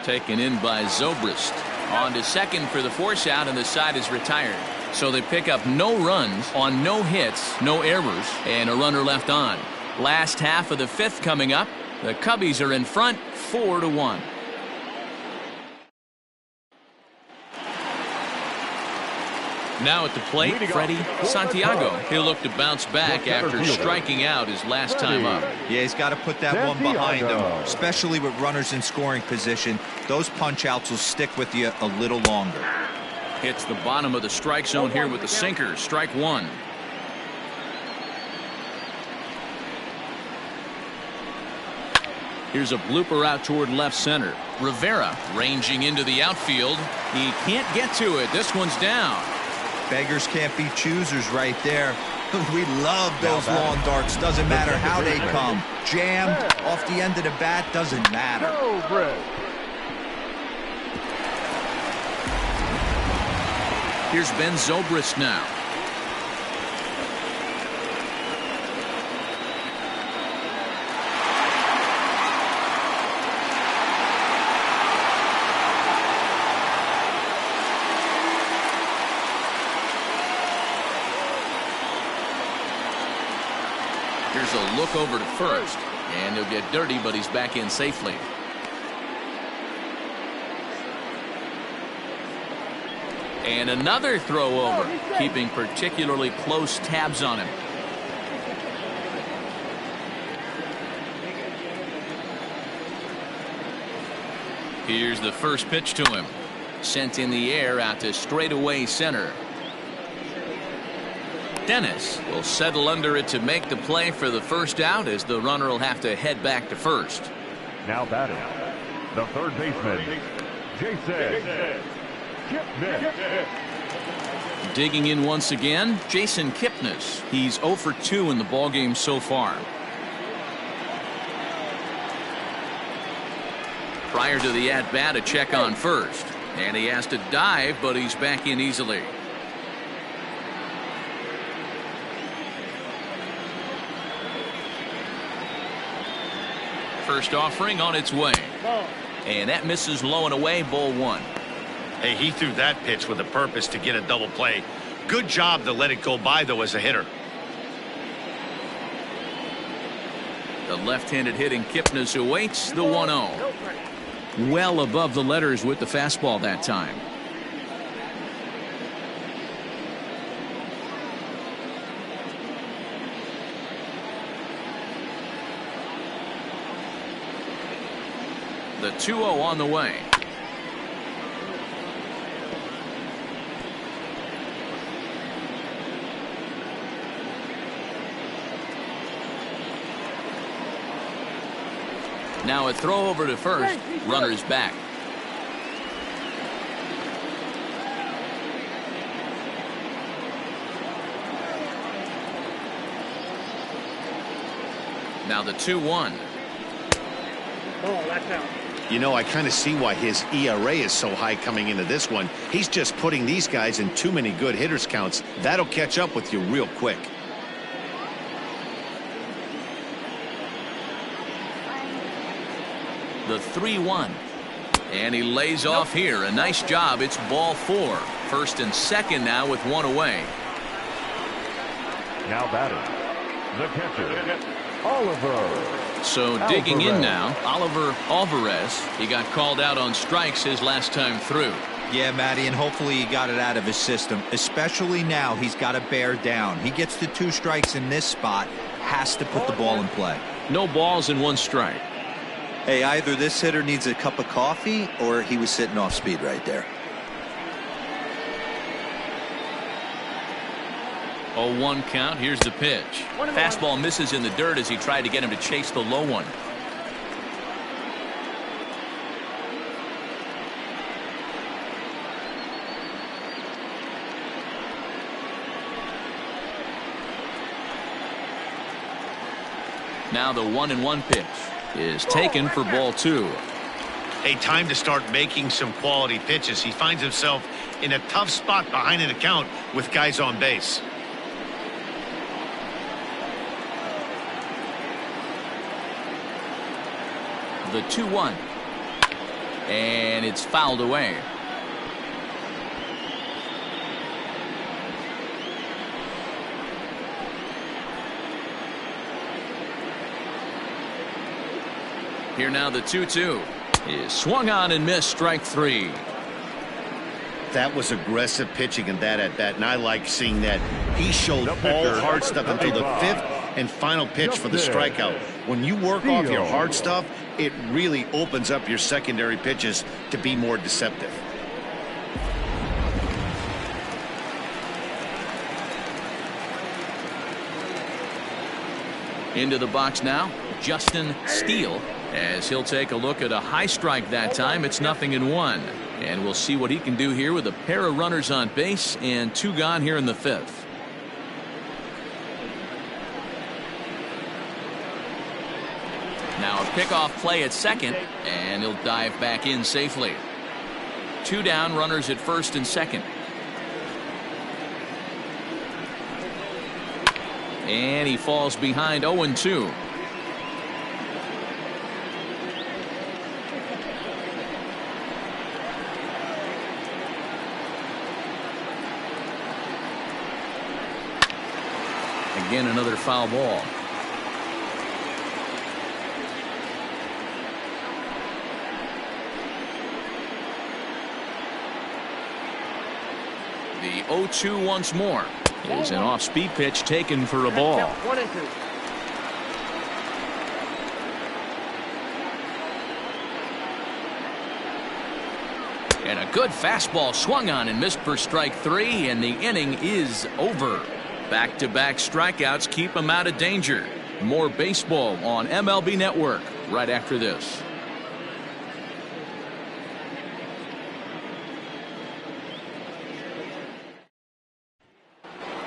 Speaker 1: Taken in by Zobrist. On to second for the force out, and the side is retired. So they pick up no runs on no hits, no errors, and a runner left on. Last half of the 5th coming up. The Cubbies are in front 4-1. Now at the plate, Freddie Santiago. He'll look to bounce back after striking out his last time up.
Speaker 3: Yeah, he's got to put that one behind him, especially with runners in scoring position. Those punch outs will stick with you a little longer.
Speaker 1: Hits the bottom of the strike zone here with the sinker. Strike 1. Here's a blooper out toward left center. Rivera ranging into the outfield. He can't get to it. This one's down.
Speaker 3: Beggars can't be choosers right there. We love those lawn darts. Doesn't matter how they come. Jammed off the end of the bat, doesn't matter.
Speaker 1: Here's Ben Zobrist now. Here's a look over to first, and he'll get dirty, but he's back in safely. And another throw over, keeping particularly close tabs on him. Here's the first pitch to him. Sent in the air out to straightaway center. Dennis will settle under it to make the play for the first out, as the runner will have to head back to first.
Speaker 4: Now batting, the third baseman, Jason Kipnis.
Speaker 1: Digging in once again, Jason Kipnis. He's 0 for 2 in the ballgame so far. Prior to the at-bat, a check on first. And he has to dive, but he's back in easily. First offering on its way. And that misses low and away, ball 1.
Speaker 6: Hey, he threw that pitch with a purpose to get a double play. Good job to let it go by, though, as a hitter.
Speaker 1: The left-handed hitting Kipnis awaits the 1-0. Well above the letters with the fastball that time. The 2-0 on the way. Now a throw over to first. Runner's back. Now the 2-1.
Speaker 7: Oh, that's out.
Speaker 6: You know, I kind of see why his ERA is so high coming into this one. He's just putting these guys in too many good hitters counts. That'll catch up with you real quick.
Speaker 1: The 3-1. And he lays off here. A nice job. It's ball 4. First and second now with 1 away.
Speaker 4: Now batting, the catcher, Oliver.
Speaker 1: So digging in now, Oliver Alvarez. He got called out on strikes his last time through.
Speaker 3: Yeah, Matty, and hopefully he got it out of his system. Especially now, he's got to bear down. He gets the 2 strikes in this spot, has to put the ball in play.
Speaker 1: No balls and 1 strike.
Speaker 3: Hey, either this hitter needs a cup of coffee or he was sitting off speed right there.
Speaker 1: 0-1 count. Here's the pitch. Fastball misses in the dirt as he tried to get him to chase the low one. Now the 1-1 pitch is taken for ball 2.
Speaker 6: A time to start making some quality pitches. He finds himself in a tough spot behind an account with guys on base.
Speaker 1: The 2-1. And it's fouled away. Here now the 2-2 is swung on and missed, strike 3.
Speaker 6: That was aggressive pitching in that at bat, and I like seeing that. He showed all hard stuff until the 5th and final pitch for the strikeout. When you work off your hard stuff, it really opens up your secondary pitches to be more deceptive.
Speaker 1: Into the box now, Justin Steele, as he'll take a look at a high strike that time. It's 0-1. And we'll see what he can do here with a pair of runners on base and 2 gone here in the 5th. Now a pickoff play at second, and he'll dive back in safely. 2 down, runners at first and second. And he falls behind 0-2. Again, another foul ball. The 0-2 once more is an off-speed pitch taken for a ball.
Speaker 7: 1-2.
Speaker 1: And a good fastball swung on and missed for strike 3, and the inning is over. Back-to-back strikeouts keep him out of danger. More baseball on MLB Network right after this.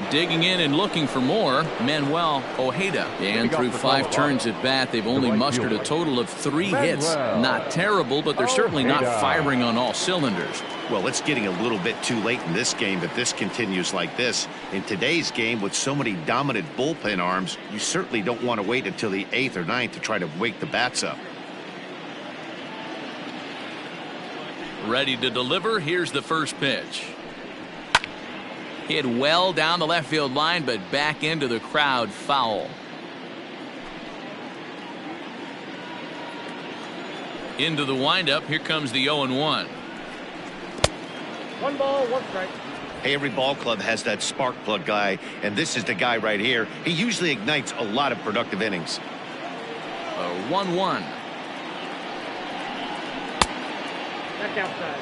Speaker 1: Digging in and looking for more, Manuel Ojeda. And through 5 turns at bat, they've only mustered a total of 3 hits. Not terrible, but they're certainly not firing on all cylinders.
Speaker 6: Well, it's getting a little bit too late in this game if this continues like this. In today's game, with so many dominant bullpen arms, you certainly don't want to wait until the 8th or 9th to try to wake the bats up.
Speaker 1: Ready to deliver. Here's the first pitch. Hit well down the left field line, but back into the crowd, foul. Into the windup. Here comes the 0-1.
Speaker 7: 1 ball, 1 strike.
Speaker 6: Hey, every ball club has that spark plug guy, and this is the guy right here. He usually ignites a lot of productive innings.
Speaker 1: A 1-1.
Speaker 7: Back outside.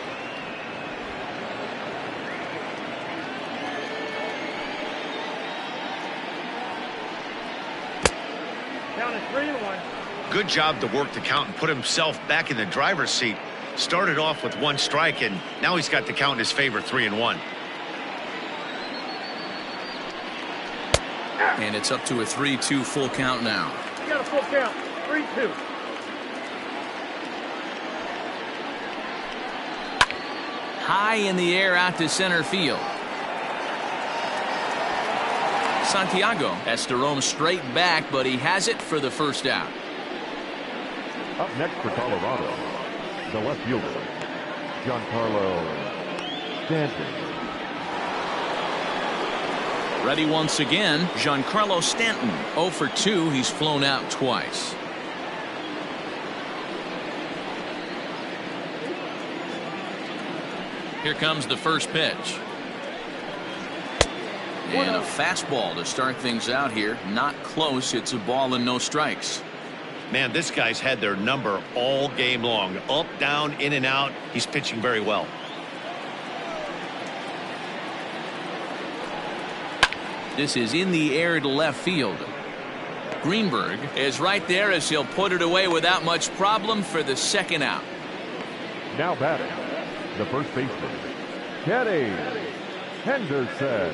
Speaker 7: Down at 3-1.
Speaker 6: Good job to work the count and put himself back in the driver's seat. Started off with 1 strike, and now he's got the count in his favor, 3-1.
Speaker 1: And it's up to a 3-2 full count now.
Speaker 7: You got a full count. 3-2.
Speaker 1: High in the air out to center field. Santiago has to roam straight back, but he has it for the first out.
Speaker 4: Up next for Colorado, the left fielder, Giancarlo Stanton.
Speaker 1: Ready once again, Giancarlo Stanton. 0 for 2. He's flown out twice. Here comes the first pitch. And a fastball to start things out here. Not close. It's a ball and no strikes.
Speaker 6: Man, this guy's had their number all game long. Up, down, in and out. He's pitching very well.
Speaker 1: This is in the air to left field. Greenberg is right there as he'll put it away without much problem for the second out.
Speaker 4: Now batting, the first baseman, Kenny Henderson.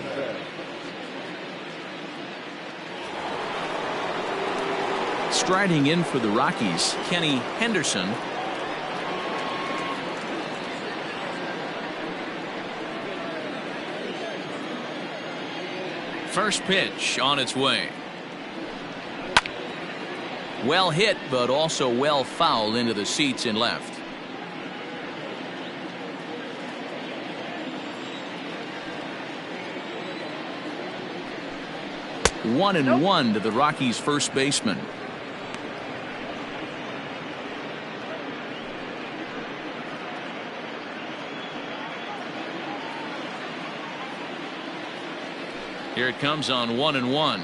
Speaker 1: Striding in for the Rockies, Kenny Henderson. First pitch on its way. Well hit, but also well fouled into the seats in left. 1-1 to the Rockies' first baseman. Here it comes on 1-1.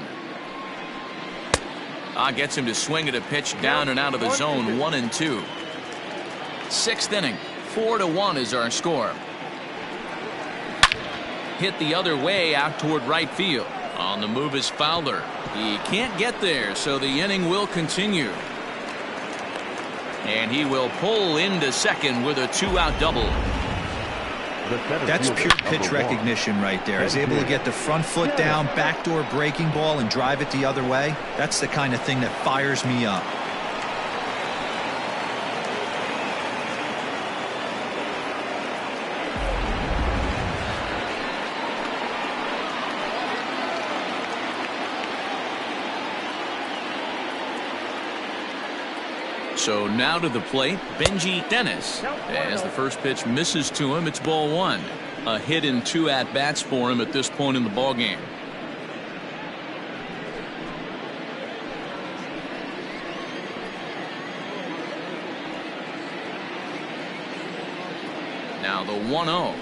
Speaker 1: Gets him to swing at a pitch down and out of the zone. 1-2. Sixth inning. 4-1 is our score. Hit the other way out toward right field. On the move is Fowler. He can't get there, so the inning will continue. And he will pull into second with a 2-out double.
Speaker 3: That's pure pitch recognition right there. He's able to get the front foot down, backdoor breaking ball, and drive it the other way. That's the kind of thing that fires me up.
Speaker 1: So now to the plate, Benji Dennis. As the first pitch misses to him, it's ball one. A hit in 2 at-bats for him at this point in the ballgame. Now the 1-0.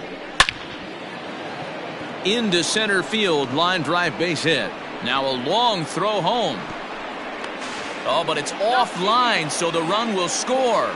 Speaker 1: Into center field, line drive base hit. Now a long throw home. Oh, but it's offline, so the run will score.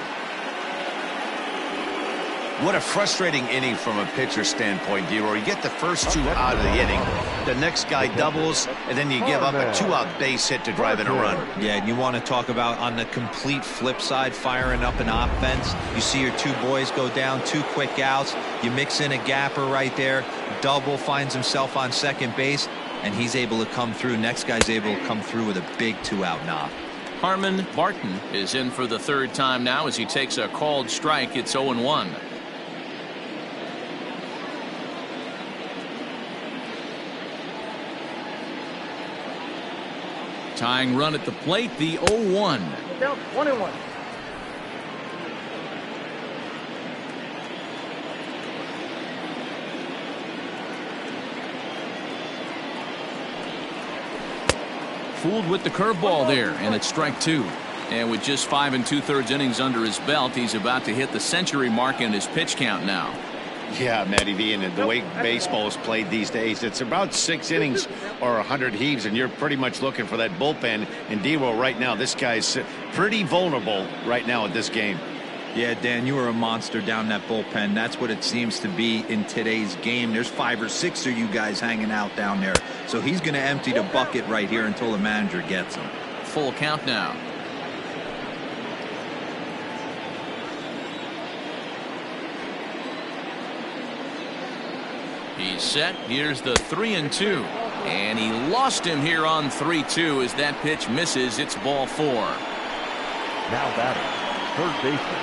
Speaker 2: What a frustrating inning from a pitcher standpoint, D-Roy. You get the first 2 out of the inning. The next guy doubles, and then you give up a 2-out base hit to drive in a run.
Speaker 3: Yeah, and you want to talk about on the complete flip side, firing up an offense. You see your 2 boys go down, 2 quick outs. You mix in a gapper right there. Double finds himself on second base, and he's able to come through. Next guy's able to come through with a big 2-out knock.
Speaker 1: Harmon Barton is in for the 3rd time now as he takes a called strike. It's 0-1. Tying run at the plate, the 0-1.
Speaker 7: Down 1-1.
Speaker 1: Fooled with the curveball there, and it's strike 2. And with just 5 2/3 innings under his belt, he's about to hit the century mark in his pitch count now.
Speaker 6: Yeah, Matty V, and the way baseball is played these days, it's about 6 innings or 100 heaves, and you're pretty much looking for that bullpen. And D-Roll right now, this guy's pretty vulnerable right now at this game.
Speaker 3: Yeah, Dan, you were a monster down that bullpen. That's what it seems to be in today's game. There's 5 or 6 of you guys hanging out down there. So he's going to empty the bucket right here until the manager gets him.
Speaker 1: Full count now. He's set. Here's the 3-2. And he lost him here on 3-2 as that pitch misses. It's ball 4.
Speaker 4: Now batting, third baseman,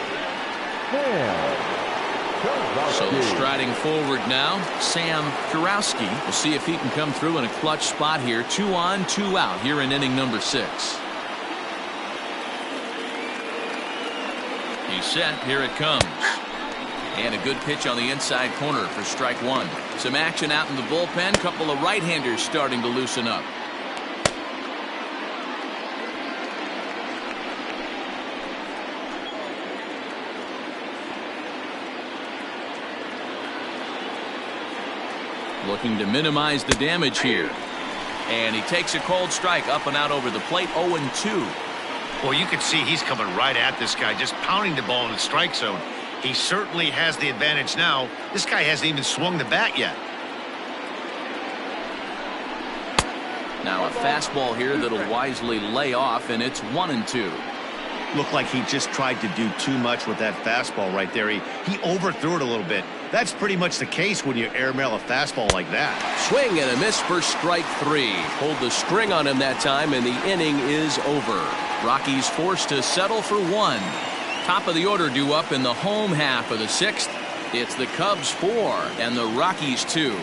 Speaker 1: So striding forward now, Sam Kurowski. We'll see if he can come through in a clutch spot here. 2 on, 2 out here in inning number 6. He's set. Here it comes. And a good pitch on the inside corner for strike 1. Some action out in the bullpen. Couple of right-handers starting to loosen up. Looking to minimize the damage here. And he takes a cold strike up and out over the plate. 0-2.
Speaker 6: Well, you can see he's coming right at this guy, just pounding the ball in the strike zone. He certainly has the advantage now. This guy hasn't even swung the bat yet.
Speaker 1: Now a fastball here that'll wisely lay off, and it's 1-2.
Speaker 6: Looked like he just tried to do too much with that fastball right there. He overthrew it a little bit. That's pretty much the case when you airmail a fastball like that.
Speaker 9: Swing and a miss for strike 3. Pulled the string on him that time, and the inning is over.
Speaker 1: Rockies forced to settle for 1. Top of the order due up in the home half of the 6th. It's the Cubs 4 and the Rockies 2.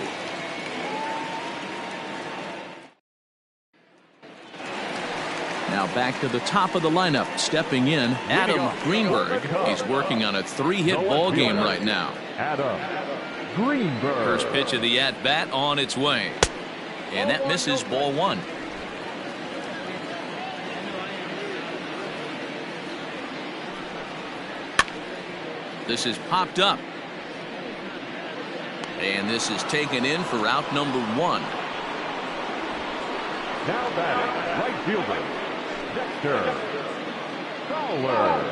Speaker 1: Now back to the top of the lineup. Stepping in, Adam Greenberg. He's working on a 3-hit ball game right now.
Speaker 4: Adam Greenberg.
Speaker 1: First pitch of the at-bat on its way. And that misses, ball 1. This is popped up. And this is taken in for out number 1.
Speaker 4: Now batting, right fielder, Dexter Fowler.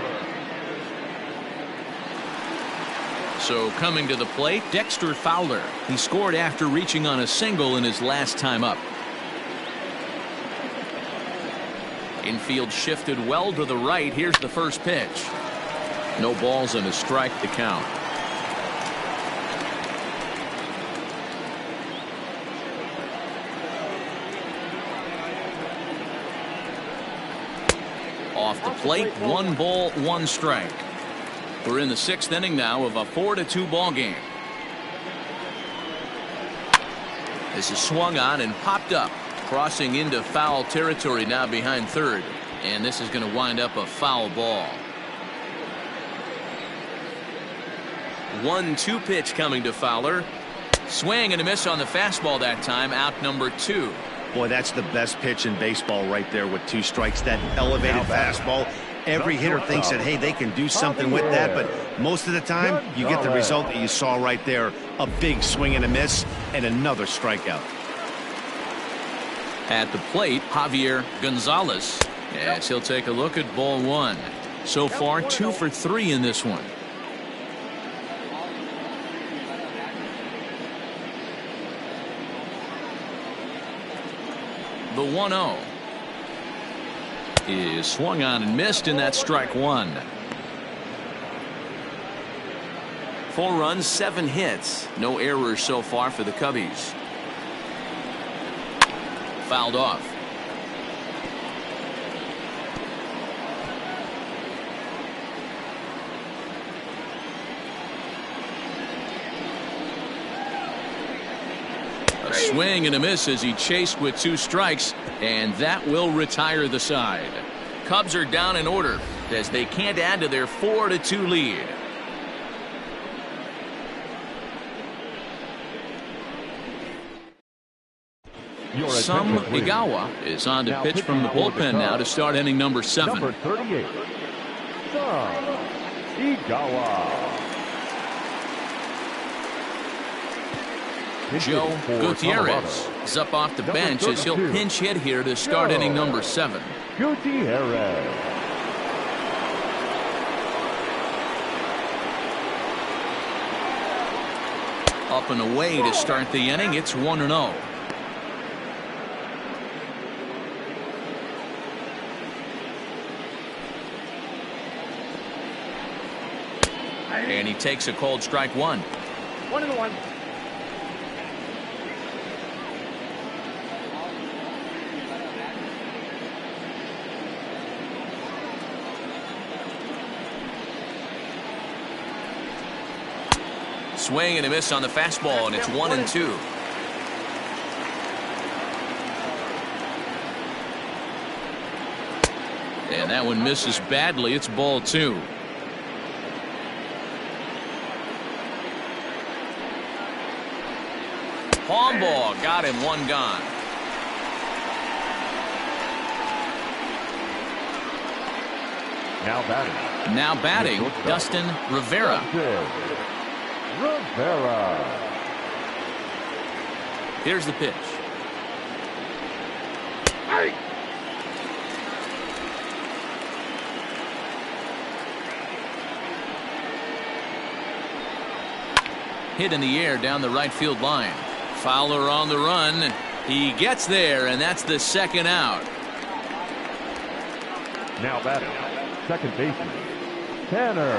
Speaker 1: So coming to the plate, Dexter Fowler. He scored after reaching on a single in his last time up. Infield shifted well to the right. Here's the first pitch. No balls and a strike to count. Off the plate, 1 ball, 1 strike. We're in the 6th inning now of a 4-2 ball game. This is swung on and popped up, crossing into foul territory now behind third, and this is going to wind up a foul ball. 1-2 pitch coming to Fowler. Swing and a miss on the fastball that time. Out number 2.
Speaker 6: Boy, that's the best pitch in baseball right there with 2 strikes. That elevated fastball. Every hitter thinks that, hey, they can do something with that, but most of the time you get the result that you saw right there. A big swing and a miss and another strikeout.
Speaker 1: At the plate, Javier Gonzalez, as he'll take a look at ball 1. So far 2 for 3 in this one. The 1-0 is swung on and missed, and that's strike 1. 4 runs, 7 hits. No errors so far for the Cubbies. Fouled off. A swing and a miss as he chased with 2 strikes, and that will retire the side. Cubs are down in order as they can't add to their 4-2 lead. Some Igawa is on to pitch from the bullpen now to start inning number 7.
Speaker 4: Number 38, Some Igawa.
Speaker 1: Joe Gutierrez is up off the bench as he'll pinch hit here to start inning number 7.
Speaker 4: Gutierrez.
Speaker 1: Up and away to start the inning. It's 1-0. And he takes a cold strike 1.
Speaker 7: 1-1.
Speaker 1: Swing and a miss on the fastball, and it's 1-2. And that one misses badly. It's ball 2. Palm ball got him, 1 gone. Now batting, Dustin Rivera. Here's the pitch. Hit in the air down the right field line. Fowler on the run, He gets there, and that's the second out.
Speaker 4: Now batting, second baseman, Tanner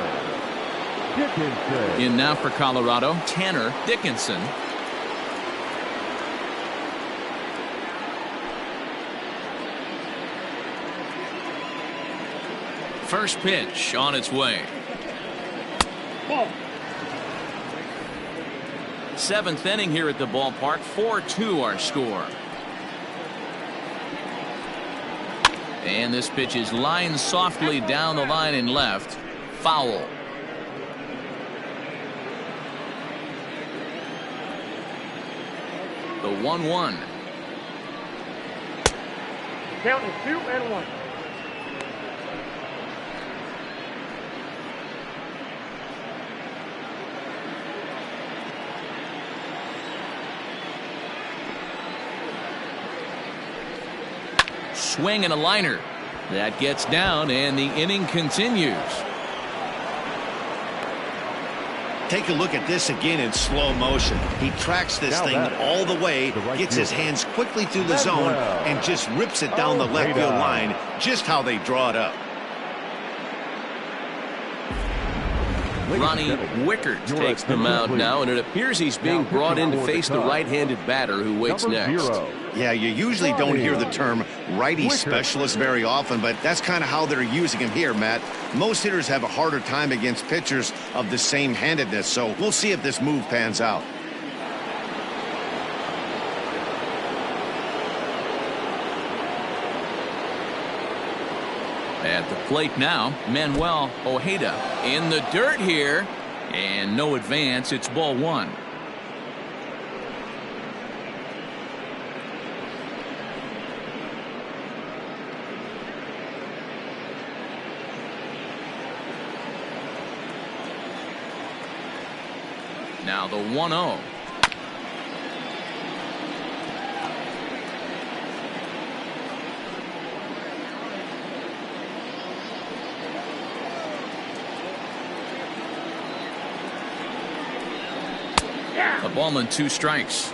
Speaker 4: Dickinson.
Speaker 1: In now for Colorado, Tanner Dickinson. First pitch on its way.
Speaker 7: Ball.
Speaker 1: Seventh inning here at the ballpark. 4-2 our score. And this pitch is lined softly down the line and left. Foul. The 1-1.
Speaker 7: Count is 2-1.
Speaker 1: Swing and a liner. That gets down, and the inning continues.
Speaker 6: Take a look at this again in slow motion. He tracks this thing all the way, gets his hands quickly through the zone, and just rips it down the left field line, just how they draw it up.
Speaker 1: Ronnie Wickert takes the mound now, and it appears he's being brought in to face the right-handed batter who waits next.
Speaker 6: Yeah, you usually don't hear the term righty specialist very often, but that's kind of how they're using him here, Matt. Most hitters have a harder time against pitchers of the same handedness, so we'll see if this move pans out.
Speaker 1: At the plate now, Manuel Ojeda in the dirt here, and no advance. It's ball one. Now the 1-0. A ball and 2 strikes.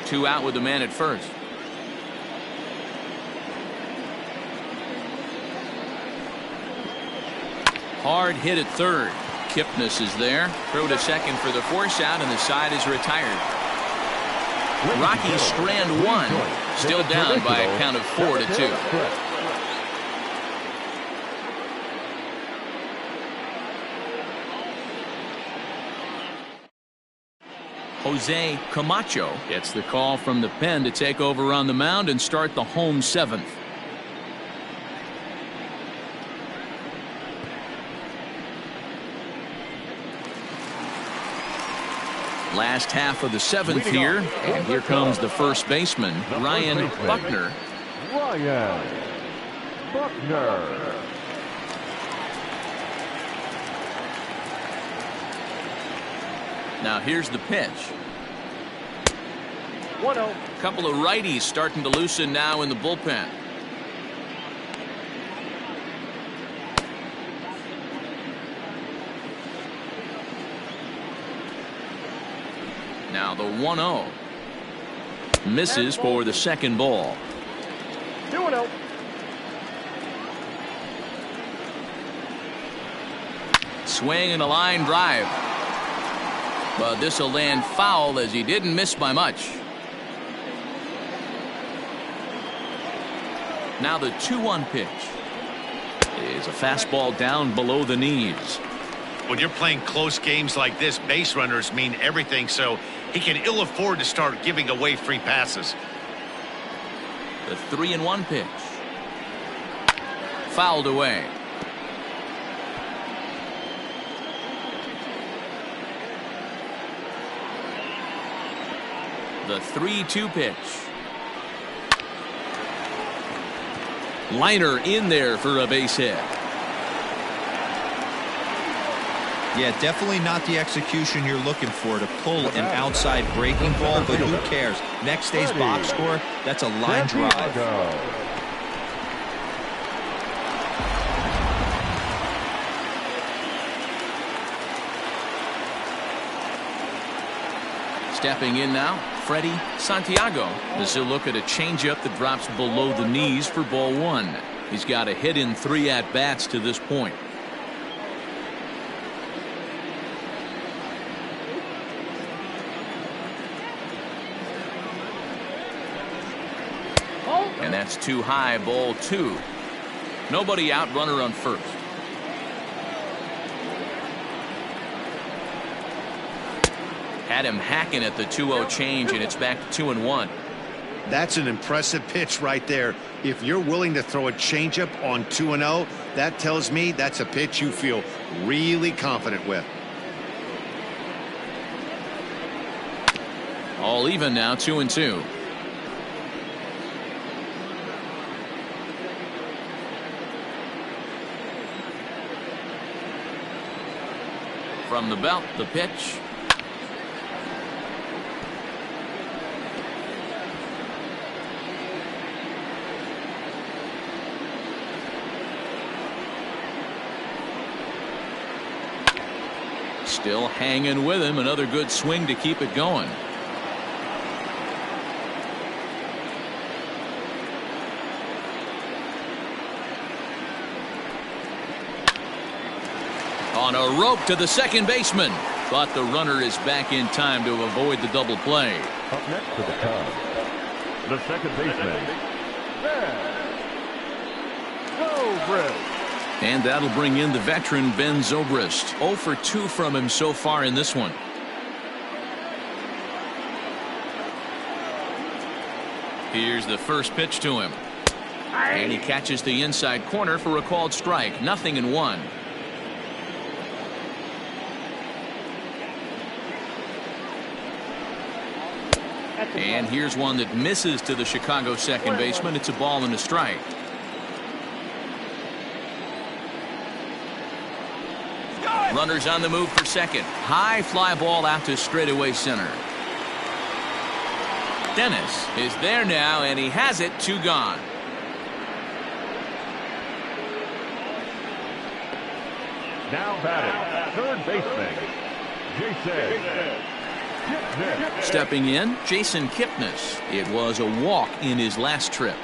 Speaker 1: Two out with the man at first. Hard hit at third. Kipnis is there. Throw to second for the force out, and the side is retired. Rockies strand one. Still down by a count of 4-2. Jose Camacho gets the call from the pen to take over on the mound and start the home 7th. Last half of the 7th here, and here comes the first baseman, Ryan Buckner.
Speaker 4: Ryan Buckner.
Speaker 1: Now here's the pitch.
Speaker 7: 1-0.
Speaker 1: Couple of righties starting to loosen now in the bullpen. Now the 1-0. Misses for the second ball.
Speaker 7: 2-0.
Speaker 1: Swing and a line drive. But this will land foul as he didn't miss by much. Now the 2-1 pitch is a fastball down below the knees.
Speaker 2: When you're playing close games like this, base runners mean everything, so he can ill afford to start giving away free passes.
Speaker 1: The 3-1 pitch. Fouled away. The 3-2 pitch. Liner in there for a base hit.
Speaker 3: Yeah, definitely not the execution you're looking for to pull an outside breaking ball, but who cares? Next day's box score, that's a line drive.
Speaker 1: Stepping in now, Freddie Santiago. This will look at a changeup that drops below the knees for ball 1. He's got a hit in 3 at-bats to this point. And that's too high, ball 2. Nobody out, runner on first. Had him hacking at the 2-0 change, and it's back to 2-1.
Speaker 6: That's an impressive pitch right there. If you're willing to throw a changeup on 2-0, that tells me that's a pitch you feel really confident with.
Speaker 1: All even now, 2-2. From the belt, the pitch. Still hanging with him. Another good swing to keep it going. On a rope to the second baseman, but the runner is back in time to avoid the double play.
Speaker 4: Up next for the Cubs, the second baseman, Zobrist.
Speaker 1: And that'll bring in the veteran Ben Zobrist. 0 for 2 from him so far in this one. Here's the first pitch to him. And he catches the inside corner for a called strike. 0-1. And here's one that misses to the Chicago second baseman. It's a ball and a strike. Runners on the move for second. High fly ball out to straightaway center. Dennis is there now, and he has it. 2 gone.
Speaker 4: Now batting, third baseman, Jason Kipnis.
Speaker 1: Stepping in, Jason Kipnis. It was a walk in his last trip.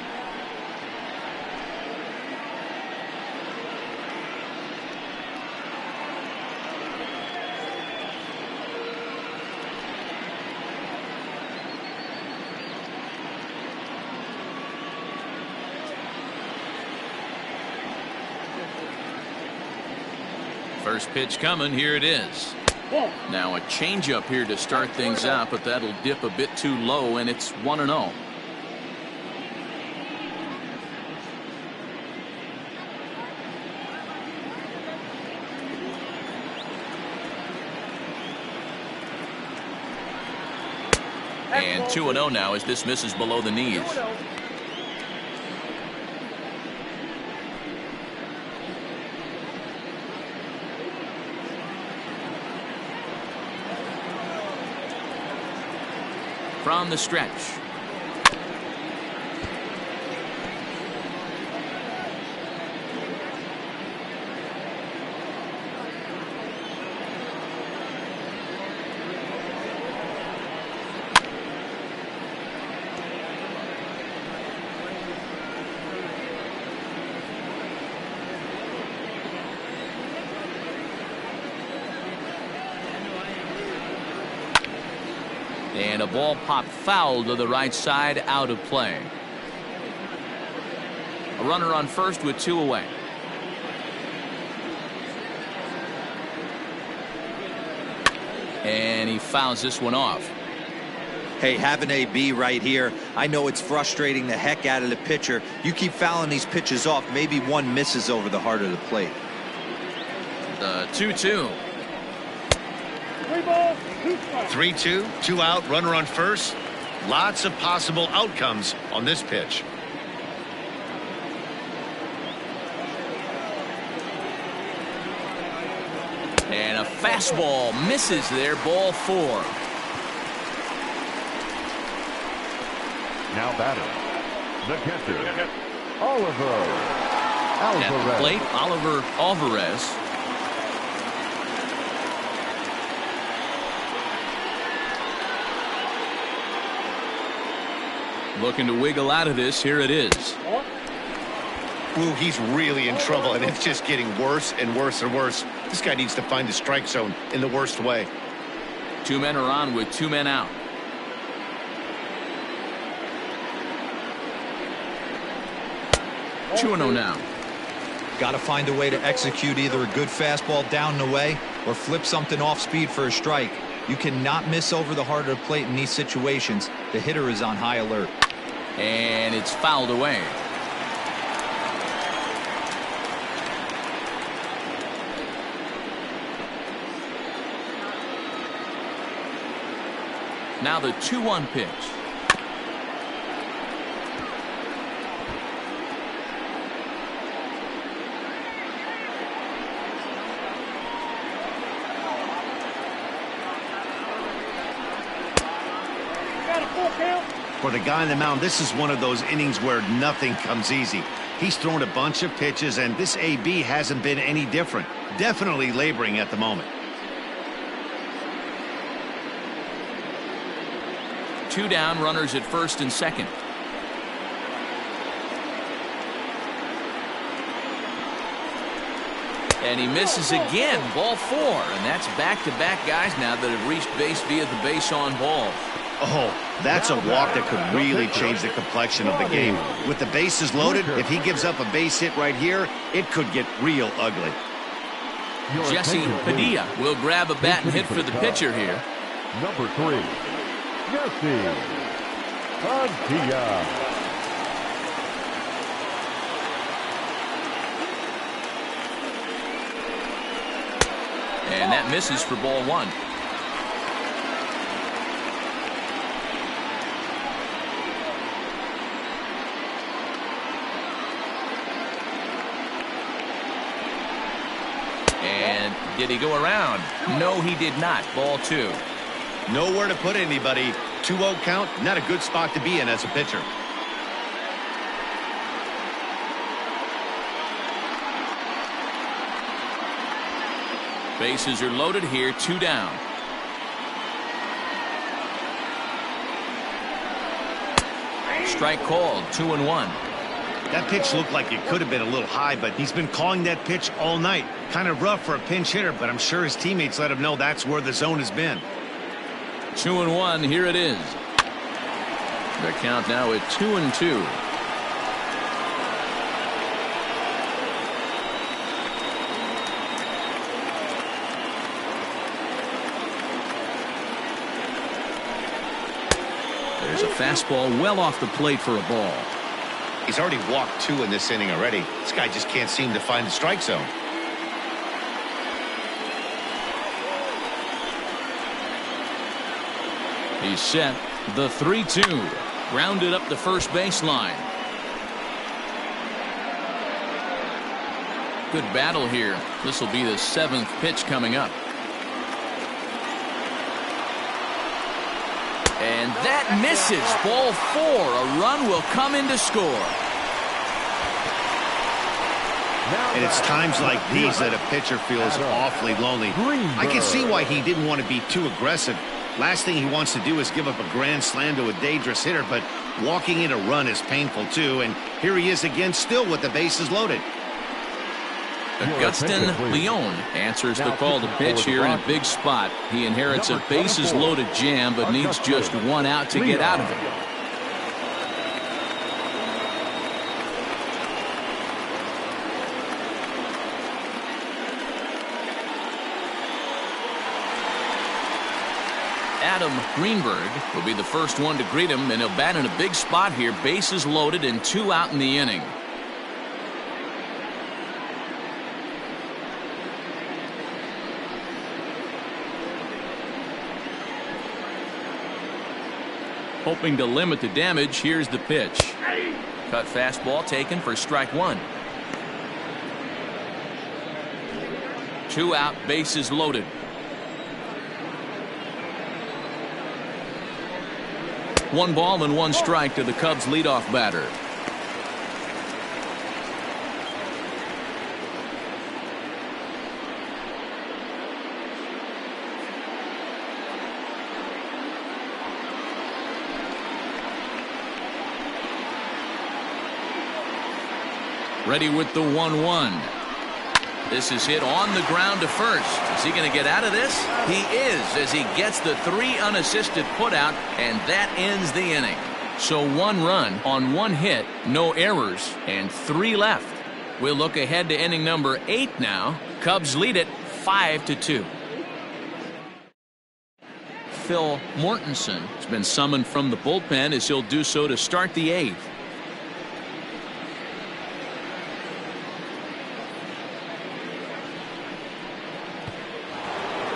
Speaker 1: First pitch coming. Here it is. Now a changeup here to start things out, but that'll dip a bit too low, and it's 1-0. And 2-0 now as this misses below the knees. From the stretch. And a ball popped foul to the right side, out of play. A runner on first with 2 away. And he fouls this one off.
Speaker 3: Hey, have an AB right here. I know it's frustrating the heck out of the pitcher. You keep fouling these pitches off, maybe one misses over the heart of the plate.
Speaker 1: The 2-2.
Speaker 6: 3-2, 2 out, runner on first. Lots of possible outcomes on this pitch.
Speaker 1: And a fastball misses there, ball 4.
Speaker 4: Now batting, the catcher, Oliver
Speaker 1: At the
Speaker 4: Alvarez.
Speaker 1: plate, Oliver Alvarez. Looking to wiggle out of this. Here it is.
Speaker 5: Ooh, he's really in trouble, and it's just getting worse and worse and worse. This guy needs to find the strike zone in the worst way.
Speaker 1: 2 men are on with 2 men out. Two and 0 now.
Speaker 3: Got to find a way to execute either a good fastball down the way or flip something off speed for a strike. You cannot miss over the heart of the plate in these situations. The hitter is on high alert.
Speaker 1: And it's fouled away. Now the 2-1 pitch.
Speaker 6: For the guy on the mound, this is one of those innings where nothing comes easy. He's thrown a bunch of pitches, and this AB hasn't been any different. Definitely laboring at the moment.
Speaker 1: 2 down, runners at first and second. And he misses again. Ball 4. And that's back-to-back guys now that have reached base via the base on balls.
Speaker 6: Oh, that's a walk that could really change the complexion of the game. With the bases loaded, if he gives up a base hit right here, it could get real ugly.
Speaker 1: Jesse Padilla will grab a bat and hit for the pitcher here.
Speaker 4: Number 3, Jesse Padilla.
Speaker 1: And that misses for ball 1. And did he go around? No, he did not. Ball 2.
Speaker 5: Nowhere to put anybody. 2-0 count, not a good spot to be in as a pitcher.
Speaker 1: Bases are loaded here. 2 down. Strike called. 2-1.
Speaker 6: That pitch looked like it could have been a little high, but he's been calling that pitch all night. Kind of rough for a pinch hitter, but I'm sure his teammates let him know that's where the zone has been.
Speaker 1: 2-1. Here it is. The count now at 2-2. There's a fastball well off the plate for a ball.
Speaker 5: He's already walked 2 in this inning already. This guy just can't seem to find the strike zone.
Speaker 1: He's set. The 3-2. Grounded up the first baseline. Good battle here. This will be the 7th pitch coming up. And that misses. Ball 4. A run will come in to score.
Speaker 6: And it's times like these that a pitcher feels awfully lonely. I can see why he didn't want to be too aggressive. Last thing he wants to do is give up a grand slam to a dangerous hitter, but walking in a run is painful too. And here he is again, still with the bases loaded.
Speaker 1: Augustin Leon answers the call to pitch here in a big spot. He inherits a bases loaded jam, but needs just 1 out to get out of it. Adam Greenberg will be the first one to greet him, and he'll bat in a big spot here. Bases loaded and 2 out in the inning. Hoping to limit the damage, here's the pitch. Cut fastball taken for strike 1. 2 out, bases loaded. One ball and 1 strike to the Cubs leadoff batter. Ready with the 1-1. This is hit on the ground to first. Is he going to get out of this? He is, as he gets the 3 unassisted putout, and that ends the inning. So 1 run on 1 hit, no errors, and 3 left. We'll look ahead to inning number 8 now. Cubs lead it 5-2. Phil Mortensen has been summoned from the bullpen, as he'll do so to start the 8th.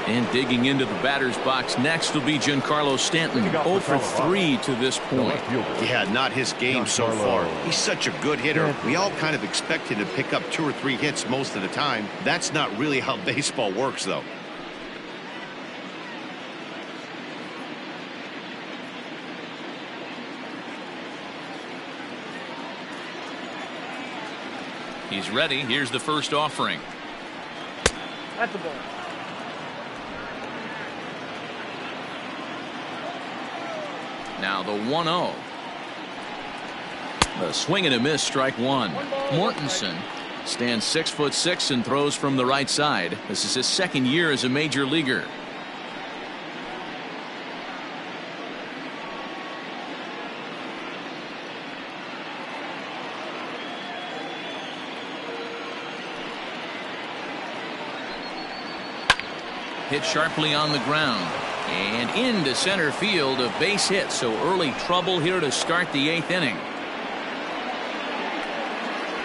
Speaker 1: And digging into the batter's box next will be Giancarlo Stanton. 0 for 3 to this point.
Speaker 6: Yeah, not his game so far. He's such a good hitter. We all kind of expect him to pick up 2 or 3 hits most of the time. That's not really how baseball works, though.
Speaker 1: He's ready. Here's the first offering.
Speaker 7: That's a ball.
Speaker 1: Now the 1-0. The swing and a miss, strike 1. Mortensen stands 6'6" and throws from the right side. This is his 2nd year as a major leaguer. Hit sharply on the ground. And into center field, a base hit. So early trouble here to start the 8th inning.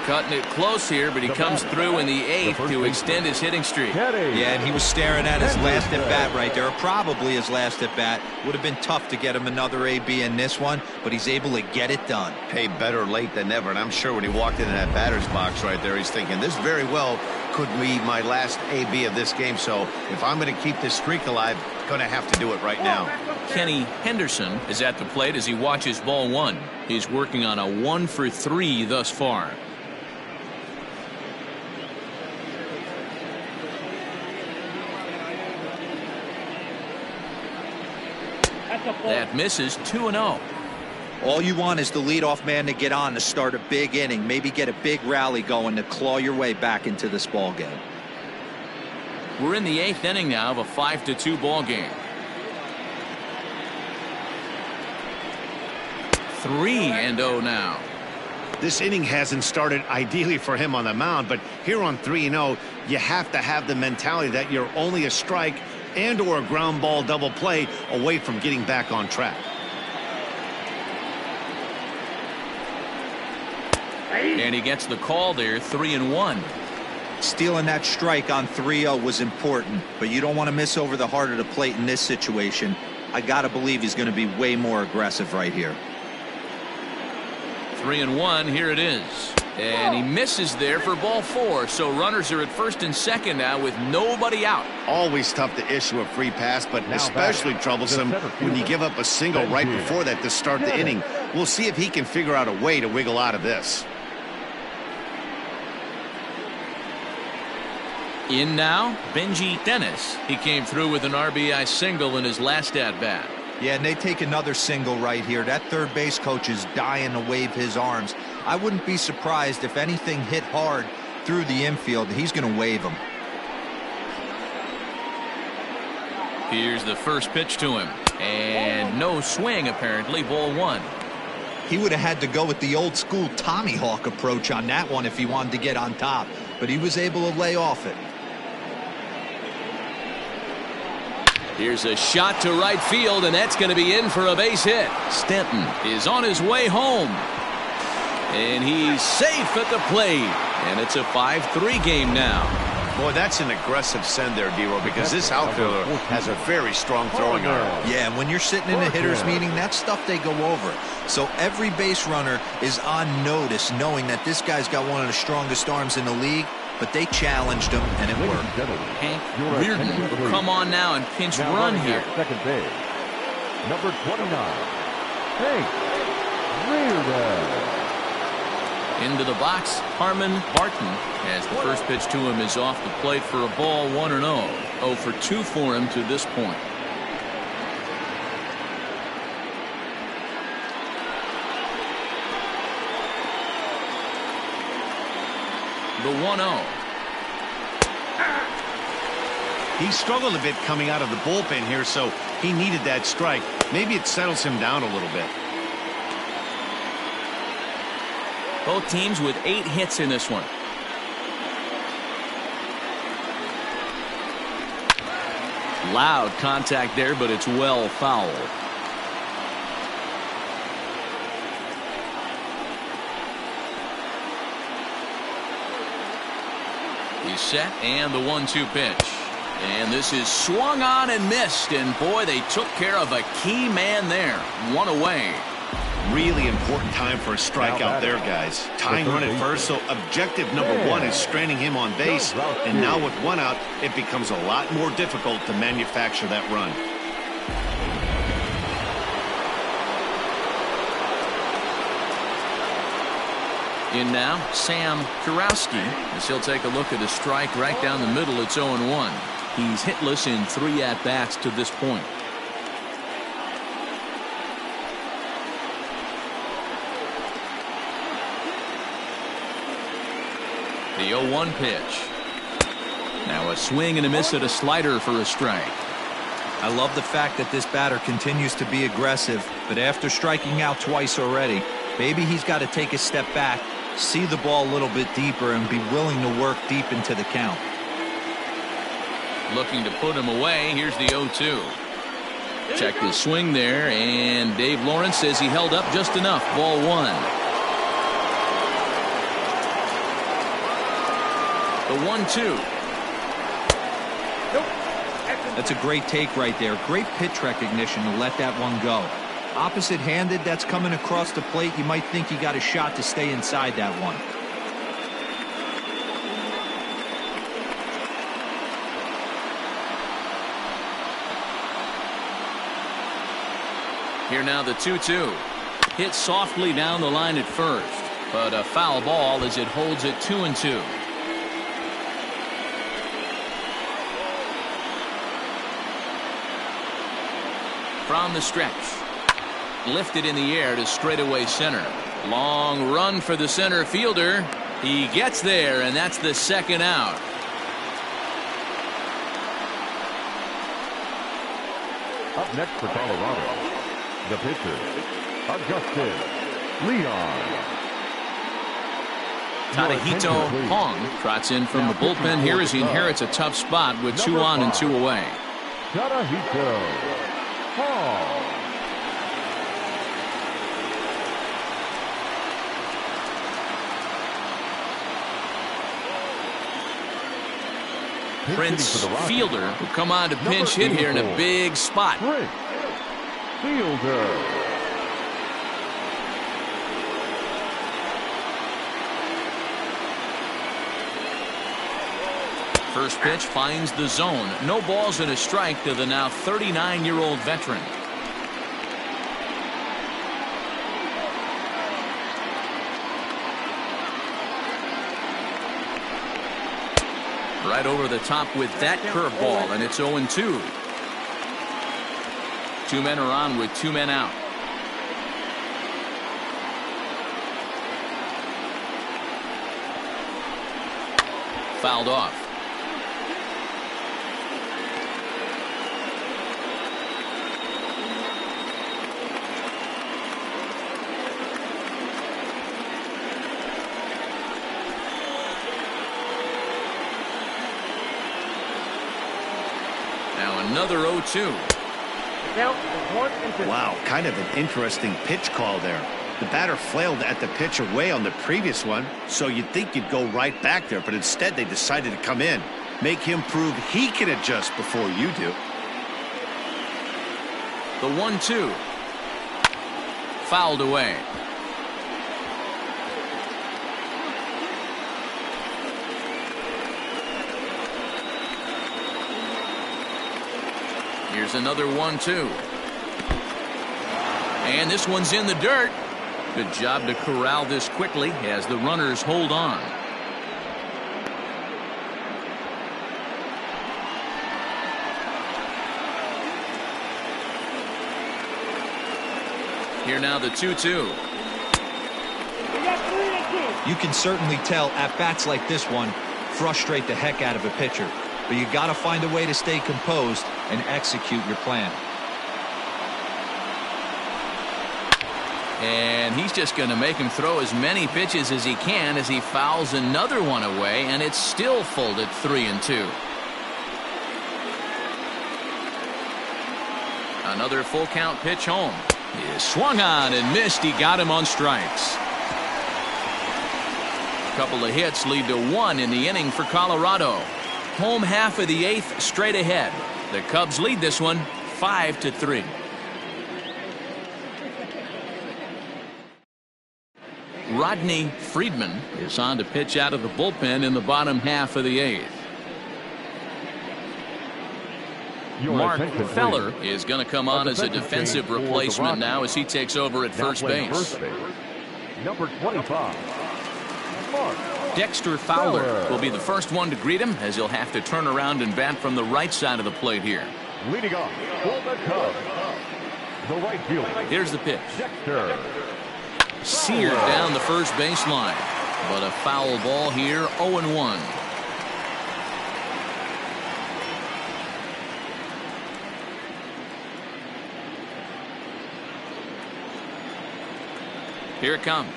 Speaker 1: Cutting it close here, but he comes through in the 8th to extend his hitting streak.
Speaker 3: Yeah, and he was staring at his last at bat right there, or probably his last at bat. Would have been tough to get him another AB in this one, but he's able to get it done.
Speaker 5: Hey, better late than never. And I'm sure when he walked into that batter's box right there, he's thinking this very well could be my last AB of this game. So if I'm going to keep this streak alive, I'm going to have to do it right now.
Speaker 1: Kenny Henderson is at the plate as he watches ball 1. He's working on a 1 for 3 thus far. That misses. 2-0.
Speaker 3: All you want is the leadoff man to get on to start a big inning, maybe get a big rally going to claw your way back into this ball game.
Speaker 1: We're in the 8th inning now of a 5-2 ball game. 3-0 now.
Speaker 6: This inning hasn't started ideally for him on the mound, but here on 3-0, you have to have the mentality that you're only a strike and or a ground ball double play away from getting back on track.
Speaker 1: And he gets the call there. 3-1.
Speaker 3: Stealing that strike on 3-0 was important, but you don't want to miss over the heart of the plate in this situation. I gotta believe he's going to be way more aggressive right here.
Speaker 1: 3-1. Here it is. And he misses there for ball 4. So runners are at first and second now with nobody out.
Speaker 6: Always tough to issue a free pass, but especially troublesome when you give up a single right before that to start the inning. We'll see if he can figure out a way to wiggle out of this.
Speaker 1: In now, Benji Dennis. He came through with an RBI single in his last at-bat.
Speaker 3: Yeah, and they take another single right here. That third base coach is dying to wave his arms. I wouldn't be surprised if anything hit hard through the infield. He's going to wave them.
Speaker 1: Here's the first pitch to him. And no swing, apparently. Ball 1.
Speaker 3: He would have had to go with the old school Tommy Hawk approach on that one if he wanted to get on top. But he was able to lay off it.
Speaker 1: Here's a shot to right field, and that's going to be in for a base hit. Stanton is on his way home. And he's safe at the plate. And it's a 5-3 game now.
Speaker 2: Boy, that's an aggressive send there, D-Row, because this outfielder has a very strong throwing arm.
Speaker 3: Yeah, and when you're sitting in a hitter's meeting, that's stuff they go over. So every base runner is on notice, knowing that this guy's got one of the strongest arms in the league. But they challenged him, and it worked.
Speaker 1: Hank Reardon will come on now and pinch run here.
Speaker 4: Second base, number 29, Hank Reardon.
Speaker 1: Into the box, Harmon Barton, as the first pitch to him is off the plate for a ball. 1-0. 0 for 2 for him to this point. The 1-0.
Speaker 6: He struggled a bit coming out of the bullpen here, so he needed that strike. Maybe it settles him down a little bit.
Speaker 1: Both teams with 8 hits in this one. Loud contact there, but it's well foul. He's set, and the 1-2 pitch. And this is swung on and missed, and boy, they took care of a key man there. 1 away.
Speaker 6: Really important time for a strikeout there, guys. Tying run at first, so objective number 1 is straining him on base. And now with 1 out, it becomes a lot more difficult to manufacture that run.
Speaker 1: In now, Sam Kurowski, as he'll take a look at a strike right down the middle. It's 0-1. He's hitless in 3 at-bats to this point. The 0-1 pitch. Now a swing and a miss at a slider for a strike.
Speaker 3: I love the fact that this batter continues to be aggressive, but after striking out twice already, maybe he's got to take a step back, see the ball a little bit deeper, and be willing to work deep into the count.
Speaker 1: Looking to put him away. Here's the 0-2. Check the swing there, and Dave Lawrence says he held up just enough. Ball 1. The 1-2.
Speaker 3: That's a great take right there. Great pitch recognition to let that one go. Opposite-handed, that's coming across the plate. You might think you got a shot to stay inside that one.
Speaker 1: Here now the 2-2. Hit softly down the line at first, but a foul ball as it holds it 2-2. From the stretch. Lifted in the air to straightaway center. Long run for the center fielder. He gets there, and that's the 2nd out.
Speaker 4: Up next for Colorado, the pitcher, Augustin Leon.
Speaker 1: Tadahito Hong trots in from the bullpen here as he inherits a tough spot with 2 on and 2 away.
Speaker 4: Tadahito Hong.
Speaker 1: Prince Fielder will come on to pinch hit here in a big spot.
Speaker 4: Prince Fielder.
Speaker 1: First pitch finds the zone. No balls and a strike to the now 39-year-old veteran. Right over the top with that curveball, and it's 0-2. 2 men are on with 2 men out. Fouled off. Another 0-2.
Speaker 6: Wow, kind of an interesting pitch call there. The batter flailed at the pitch away on the previous one, so you'd think you'd go right back there, but instead they decided to come in. Make him prove he can adjust before you do.
Speaker 1: The 1-2. Fouled away. Here's another 1-2. And this one's in the dirt. Good job to corral this quickly as the runners hold on. Here now the 2-2.
Speaker 3: You can certainly tell at-bats like this one frustrate the heck out of a pitcher. But you got to find a way to stay composed and execute your plan.
Speaker 1: And he's just going to make him throw as many pitches as he can as he fouls another one away, and it's still folded 3-2. Another full count pitch home. He is swung on and missed. He got him on strikes. A couple of hits lead to 1 in the inning for Colorado. Home half of the 8th straight ahead. The Cubs lead this one 5-3. Rodney Friedman is on to pitch out of the bullpen in the bottom half of the 8th. Mark Feller is going to come on as a defensive replacement now as he takes over at first base.
Speaker 4: Number 25, Mark
Speaker 1: Dexter Fowler will be the first one to greet him as he'll have to turn around and bat from the right side of the plate here.
Speaker 4: leading off for the Cubs, the right fielder.
Speaker 1: Here's the pitch.
Speaker 4: Dexter.
Speaker 1: Seared down the first baseline, but a foul ball here. 0-1. Here it comes.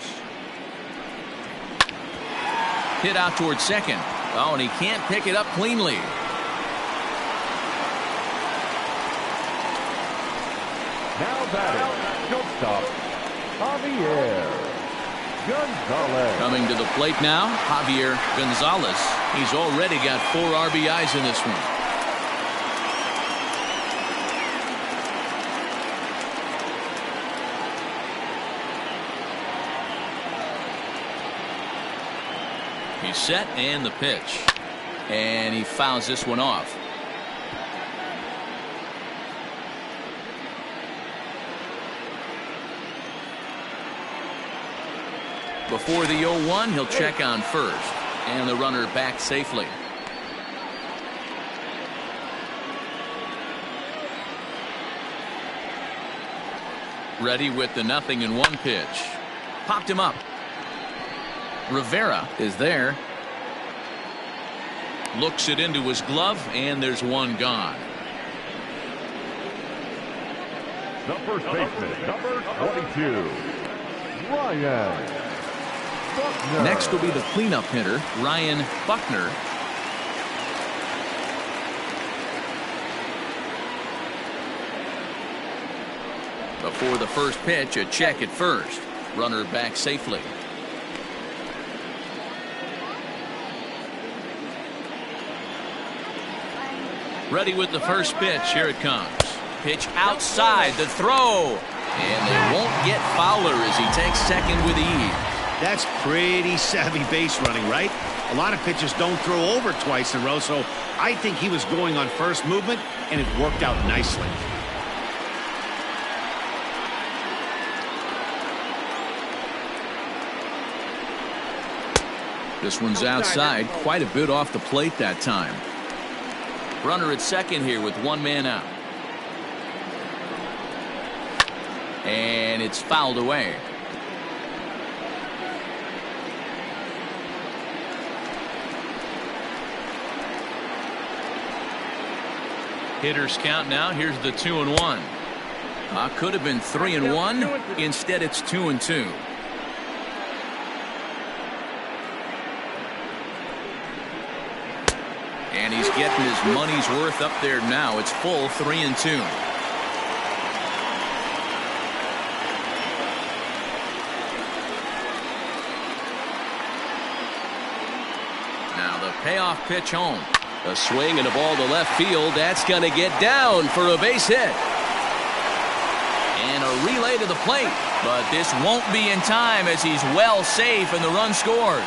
Speaker 1: Hit out towards second. Oh, and he can't pick it up cleanly.
Speaker 4: Now batting, shortstop, Javier Gonzalez.
Speaker 1: Coming to the plate now, Javier Gonzalez. He's already got 4 RBIs in this one. He's set and the pitch. And he fouls this one off. Before the 0-1, he'll check on first. And the runner back safely. Ready with the 0-1 pitch. Popped him up. Rivera is there. Looks it into his glove, and there's one gone.
Speaker 4: The first baseman, number 22, Ryan Buckner.
Speaker 1: Next will be the cleanup hitter, Ryan Buckner. Before the first pitch, a check at first. Runner back safely. Ready with the first pitch. Here it comes. Pitch outside. The throw. And they won't get Fowler as he takes second with ease.
Speaker 6: That's pretty savvy base running, right? A lot of pitchers don't throw over twice in a row, so I think he was going on first movement, and it worked out nicely.
Speaker 1: This one's outside, quite a bit off the plate that time. Runner at second here with one man out. And it's fouled away. Hitters count now. Here's the 2-1. Could have been 3-1. Instead, it's 2-2. And he's getting his money's worth up there now. It's full 3-2. Now the payoff pitch home. A swing and a ball to left field. That's going to get down for a base hit. And a relay to the plate. But this won't be in time as he's well safe and the run scores.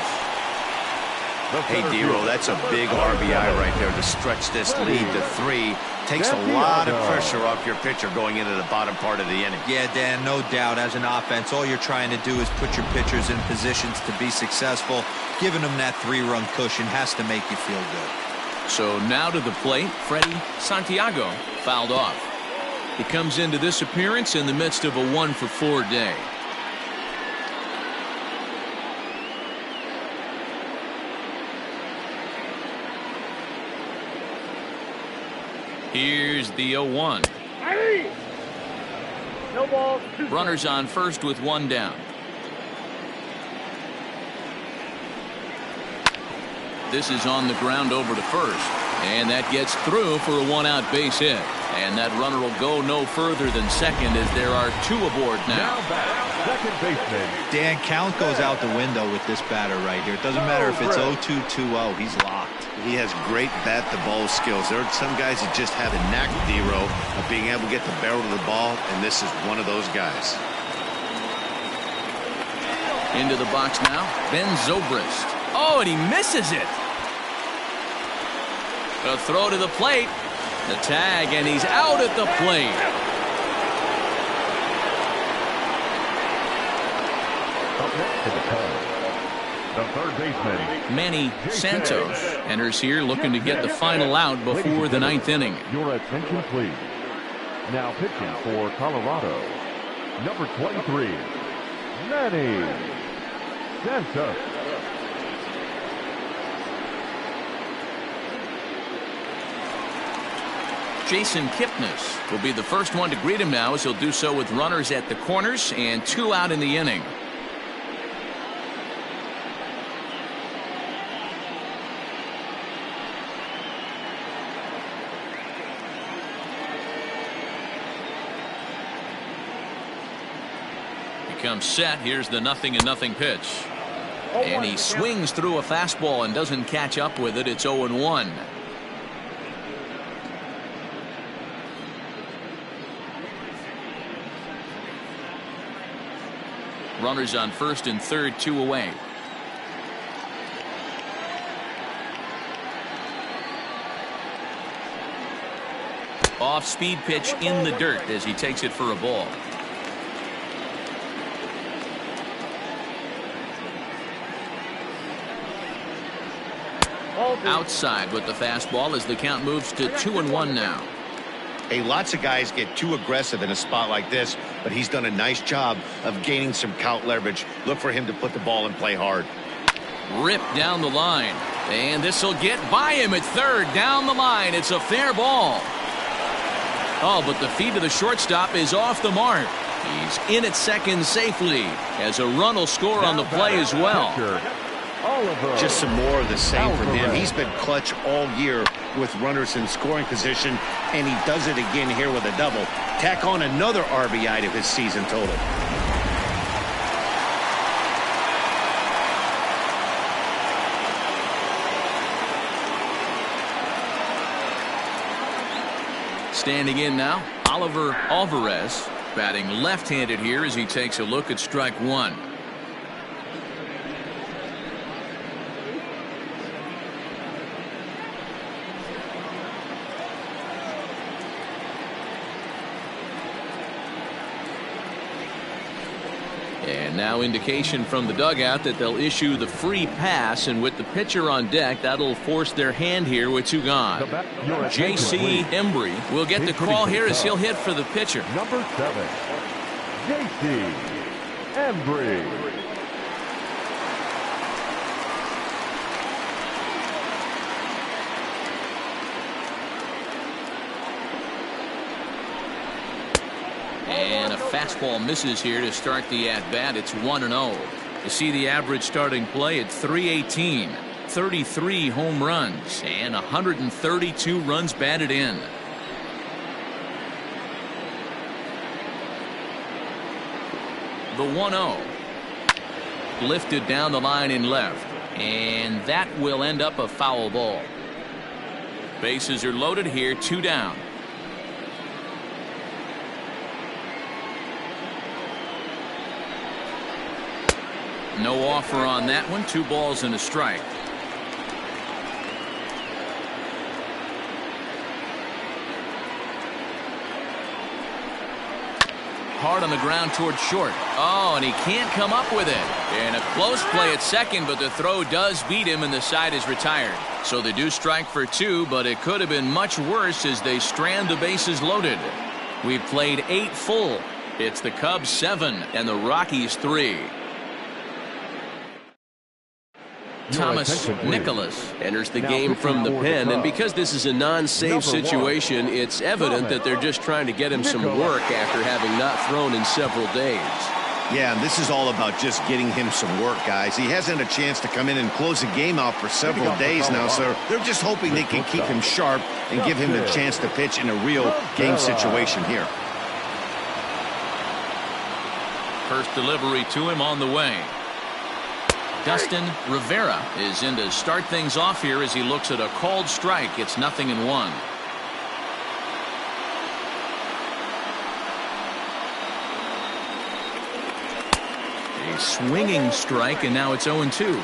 Speaker 2: Hey, Dero, that's a big RBI right there to stretch this lead to 3. Takes a lot of pressure off your pitcher going into the bottom part of the inning.
Speaker 3: Yeah, Dan, no doubt. As an offense, all you're trying to do is put your pitchers in positions to be successful. Giving them that 3-run cushion has to make you feel good.
Speaker 1: So now to the plate, Freddie Santiago fouled off. He comes into this appearance in the midst of a 1-for-4 day. Here's the 0-1.
Speaker 7: No balls.
Speaker 1: Runners on first with one down. This is on the ground over to first. And that gets through for a one-out base hit. And that runner will go no further than second as there are two aboard now.
Speaker 4: Second baseman.
Speaker 3: Dan, count goes out the window with this batter right here. It doesn't matter if it's 0-2, 2-0. He's locked.
Speaker 6: He has great bat-to-ball skills. There are some guys that just have a knack, D-Row, of being able to get the barrel of the ball, and this is one of those guys.
Speaker 1: Into the box now, Ben Zobrist. Oh, and he misses it. A throw to the plate. The tag, and he's out at the plate.
Speaker 4: Up next to the Cubs, the third baseman,
Speaker 1: Manny Santos enters here looking to get the final out before the ninth inning.
Speaker 4: Your attention, please. Now pitching for Colorado, number 23, Manny Santos.
Speaker 1: Jason Kipnis will be the first one to greet him now, as he'll do so with runners at the corners and two out in the inning. He comes set. Here's the 0-0 pitch. And he swings through a fastball and doesn't catch up with it. It's 0-1. Runners on first and third, two away. Off-speed pitch in the dirt as he takes it for a ball. Outside with the fastball as the count moves to 2-1 now.
Speaker 6: Hey, lots of guys get too aggressive in a spot like this, but he's done a nice job of gaining some count leverage. Look for him to put the ball and play hard.
Speaker 1: Ripped down the line, and this will get by him at third. Down the line, it's a fair ball. Oh, but the feed to the shortstop is off the mark. He's in at second safely as a run will score on the play as well.
Speaker 6: Just some more of the same from him. He's been clutch all year with runners in scoring position, and he does it again here with a double. Tack on another RBI to his season total.
Speaker 1: Standing in now, Oliver Alvarez, batting left-handed here as he takes a look at strike one. And now indication from the dugout that they'll issue the free pass, and with the pitcher on deck, that'll force their hand here with two gone. J.C. Embry will get the call here as he'll hit for the pitcher.
Speaker 4: Number 7, J.C. Embry.
Speaker 1: And a fastball misses here to start the at-bat. It's 1-0. You see the average starting play at .318. 33 home runs and 132 runs batted in. The 1-0. Lifted down the line in left. And that will end up a foul ball. Bases are loaded here, two down. No offer on that one. 2 balls and a strike. Hard on the ground towards short. Oh, and he can't come up with it. And a close play at second, but the throw does beat him and the side is retired. So they do strike for 2, but it could have been much worse as they strand the bases loaded. We've played 8 full. It's the Cubs 7 and the Rockies 3. Thomas Nicholas
Speaker 9: enters the game from the pen, and because this is a non-save situation, it's evident that they're just trying to get him some work after having not thrown in several days.
Speaker 6: Yeah, and this is all about just getting him some work, guys. He hasn't had a chance to come in and close the game out for several days now, so they're just hoping they can keep him sharp and give him the chance to pitch in a real game situation here.
Speaker 1: First delivery to him on the way. Dustin Rivera is in to start things off here as he looks at a called strike. It's 0-1. A swinging strike, and now it's 0-2.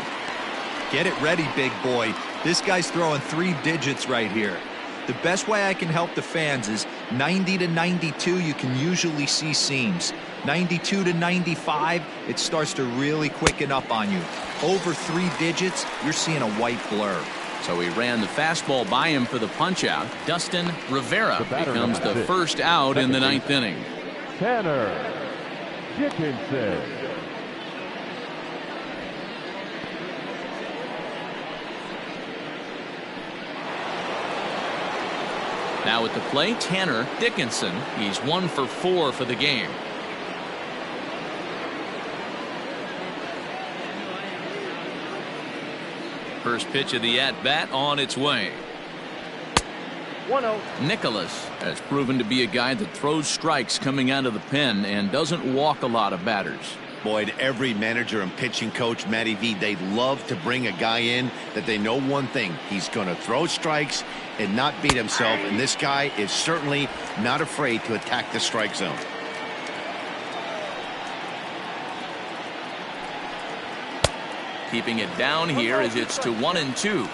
Speaker 3: Get it ready, big boy. This guy's throwing 3 digits right here. The best way I can help the fans is 90 to 92, you can usually see seams. 92 to 95, it starts to really quicken up on you. Over 3 digits, you're seeing a white blur.
Speaker 1: So he ran the fastball by him for the punch out. Dustin Rivera becomes the first out in the 9th inning.
Speaker 4: Tanner Dickinson.
Speaker 1: Now at the plate, Tanner Dickinson. He's 1 for 4 for the game. First pitch of the at-bat on its way.
Speaker 7: 1-0.
Speaker 1: Nicholas has proven to be a guy that throws strikes coming out of the pen and doesn't walk a lot of batters.
Speaker 5: Boyd, every manager and pitching coach, Matty V, they love to bring a guy in that they know one thing. He's going to throw strikes and not beat himself, and this guy is certainly not afraid to attack the strike zone.
Speaker 1: Keeping it down here as it's to 1-2.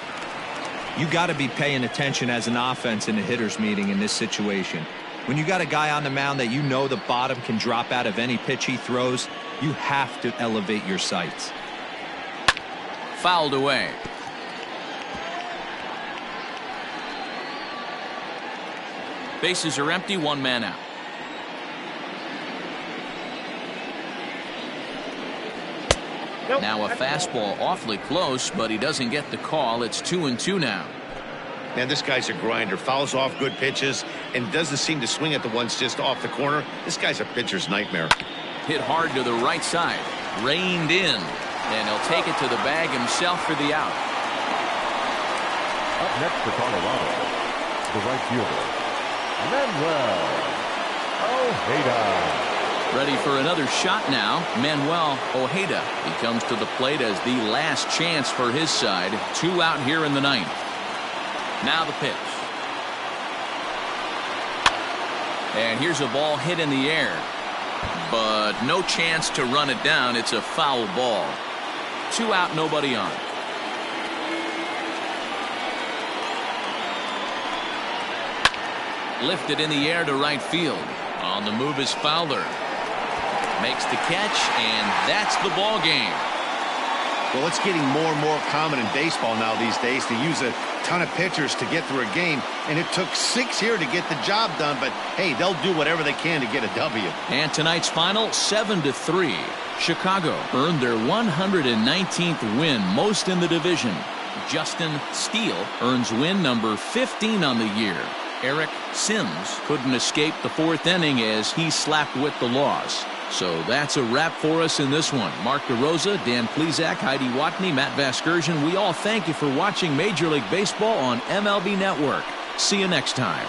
Speaker 3: You got to be paying attention as an offense in a hitter's meeting in this situation. When you got a guy on the mound that you know the bottom can drop out of any pitch he throws, you have to elevate your sights.
Speaker 1: Fouled away. Bases are empty, 1 man out.
Speaker 7: Nope.
Speaker 1: Now a fastball awfully close, but he doesn't get the call. It's 2-2 now.
Speaker 5: Man, this guy's a grinder. Fouls off good pitches and doesn't seem to swing at the ones just off the corner. This guy's a pitcher's nightmare.
Speaker 1: Hit hard to the right side. Reined in. And he'll take it to the bag himself for the out.
Speaker 4: Up next for Colorado, the right fielder, Manuel Ojeda.
Speaker 1: Ready for another shot now. Manuel Ojeda. He comes to the plate as the last chance for his side. 2 out here in the 9th. Now the pitch. And here's a ball hit in the air. But no chance to run it down. It's a foul ball. 2 out, nobody on. Lifted in the air to right field. On the move is Fowler. Makes the catch, and that's the ball game.
Speaker 6: Well, it's getting more and more common in baseball now these days to use a ton of pitchers to get through a game, and it took 6 here to get the job done, but hey, they'll do whatever they can to get a W.
Speaker 1: And tonight's final, 7-3. Chicago earned their 119th win, most in the division. Justin Steele earns win number 15 on the year. Eric Sims couldn't escape the 4th inning as he slapped with the loss. So that's a wrap for us in this one. Mark DeRosa, Dan Plesac, Heidi Watney, Matt Vasgersian, we all thank you for watching Major League Baseball on MLB Network. See you next time.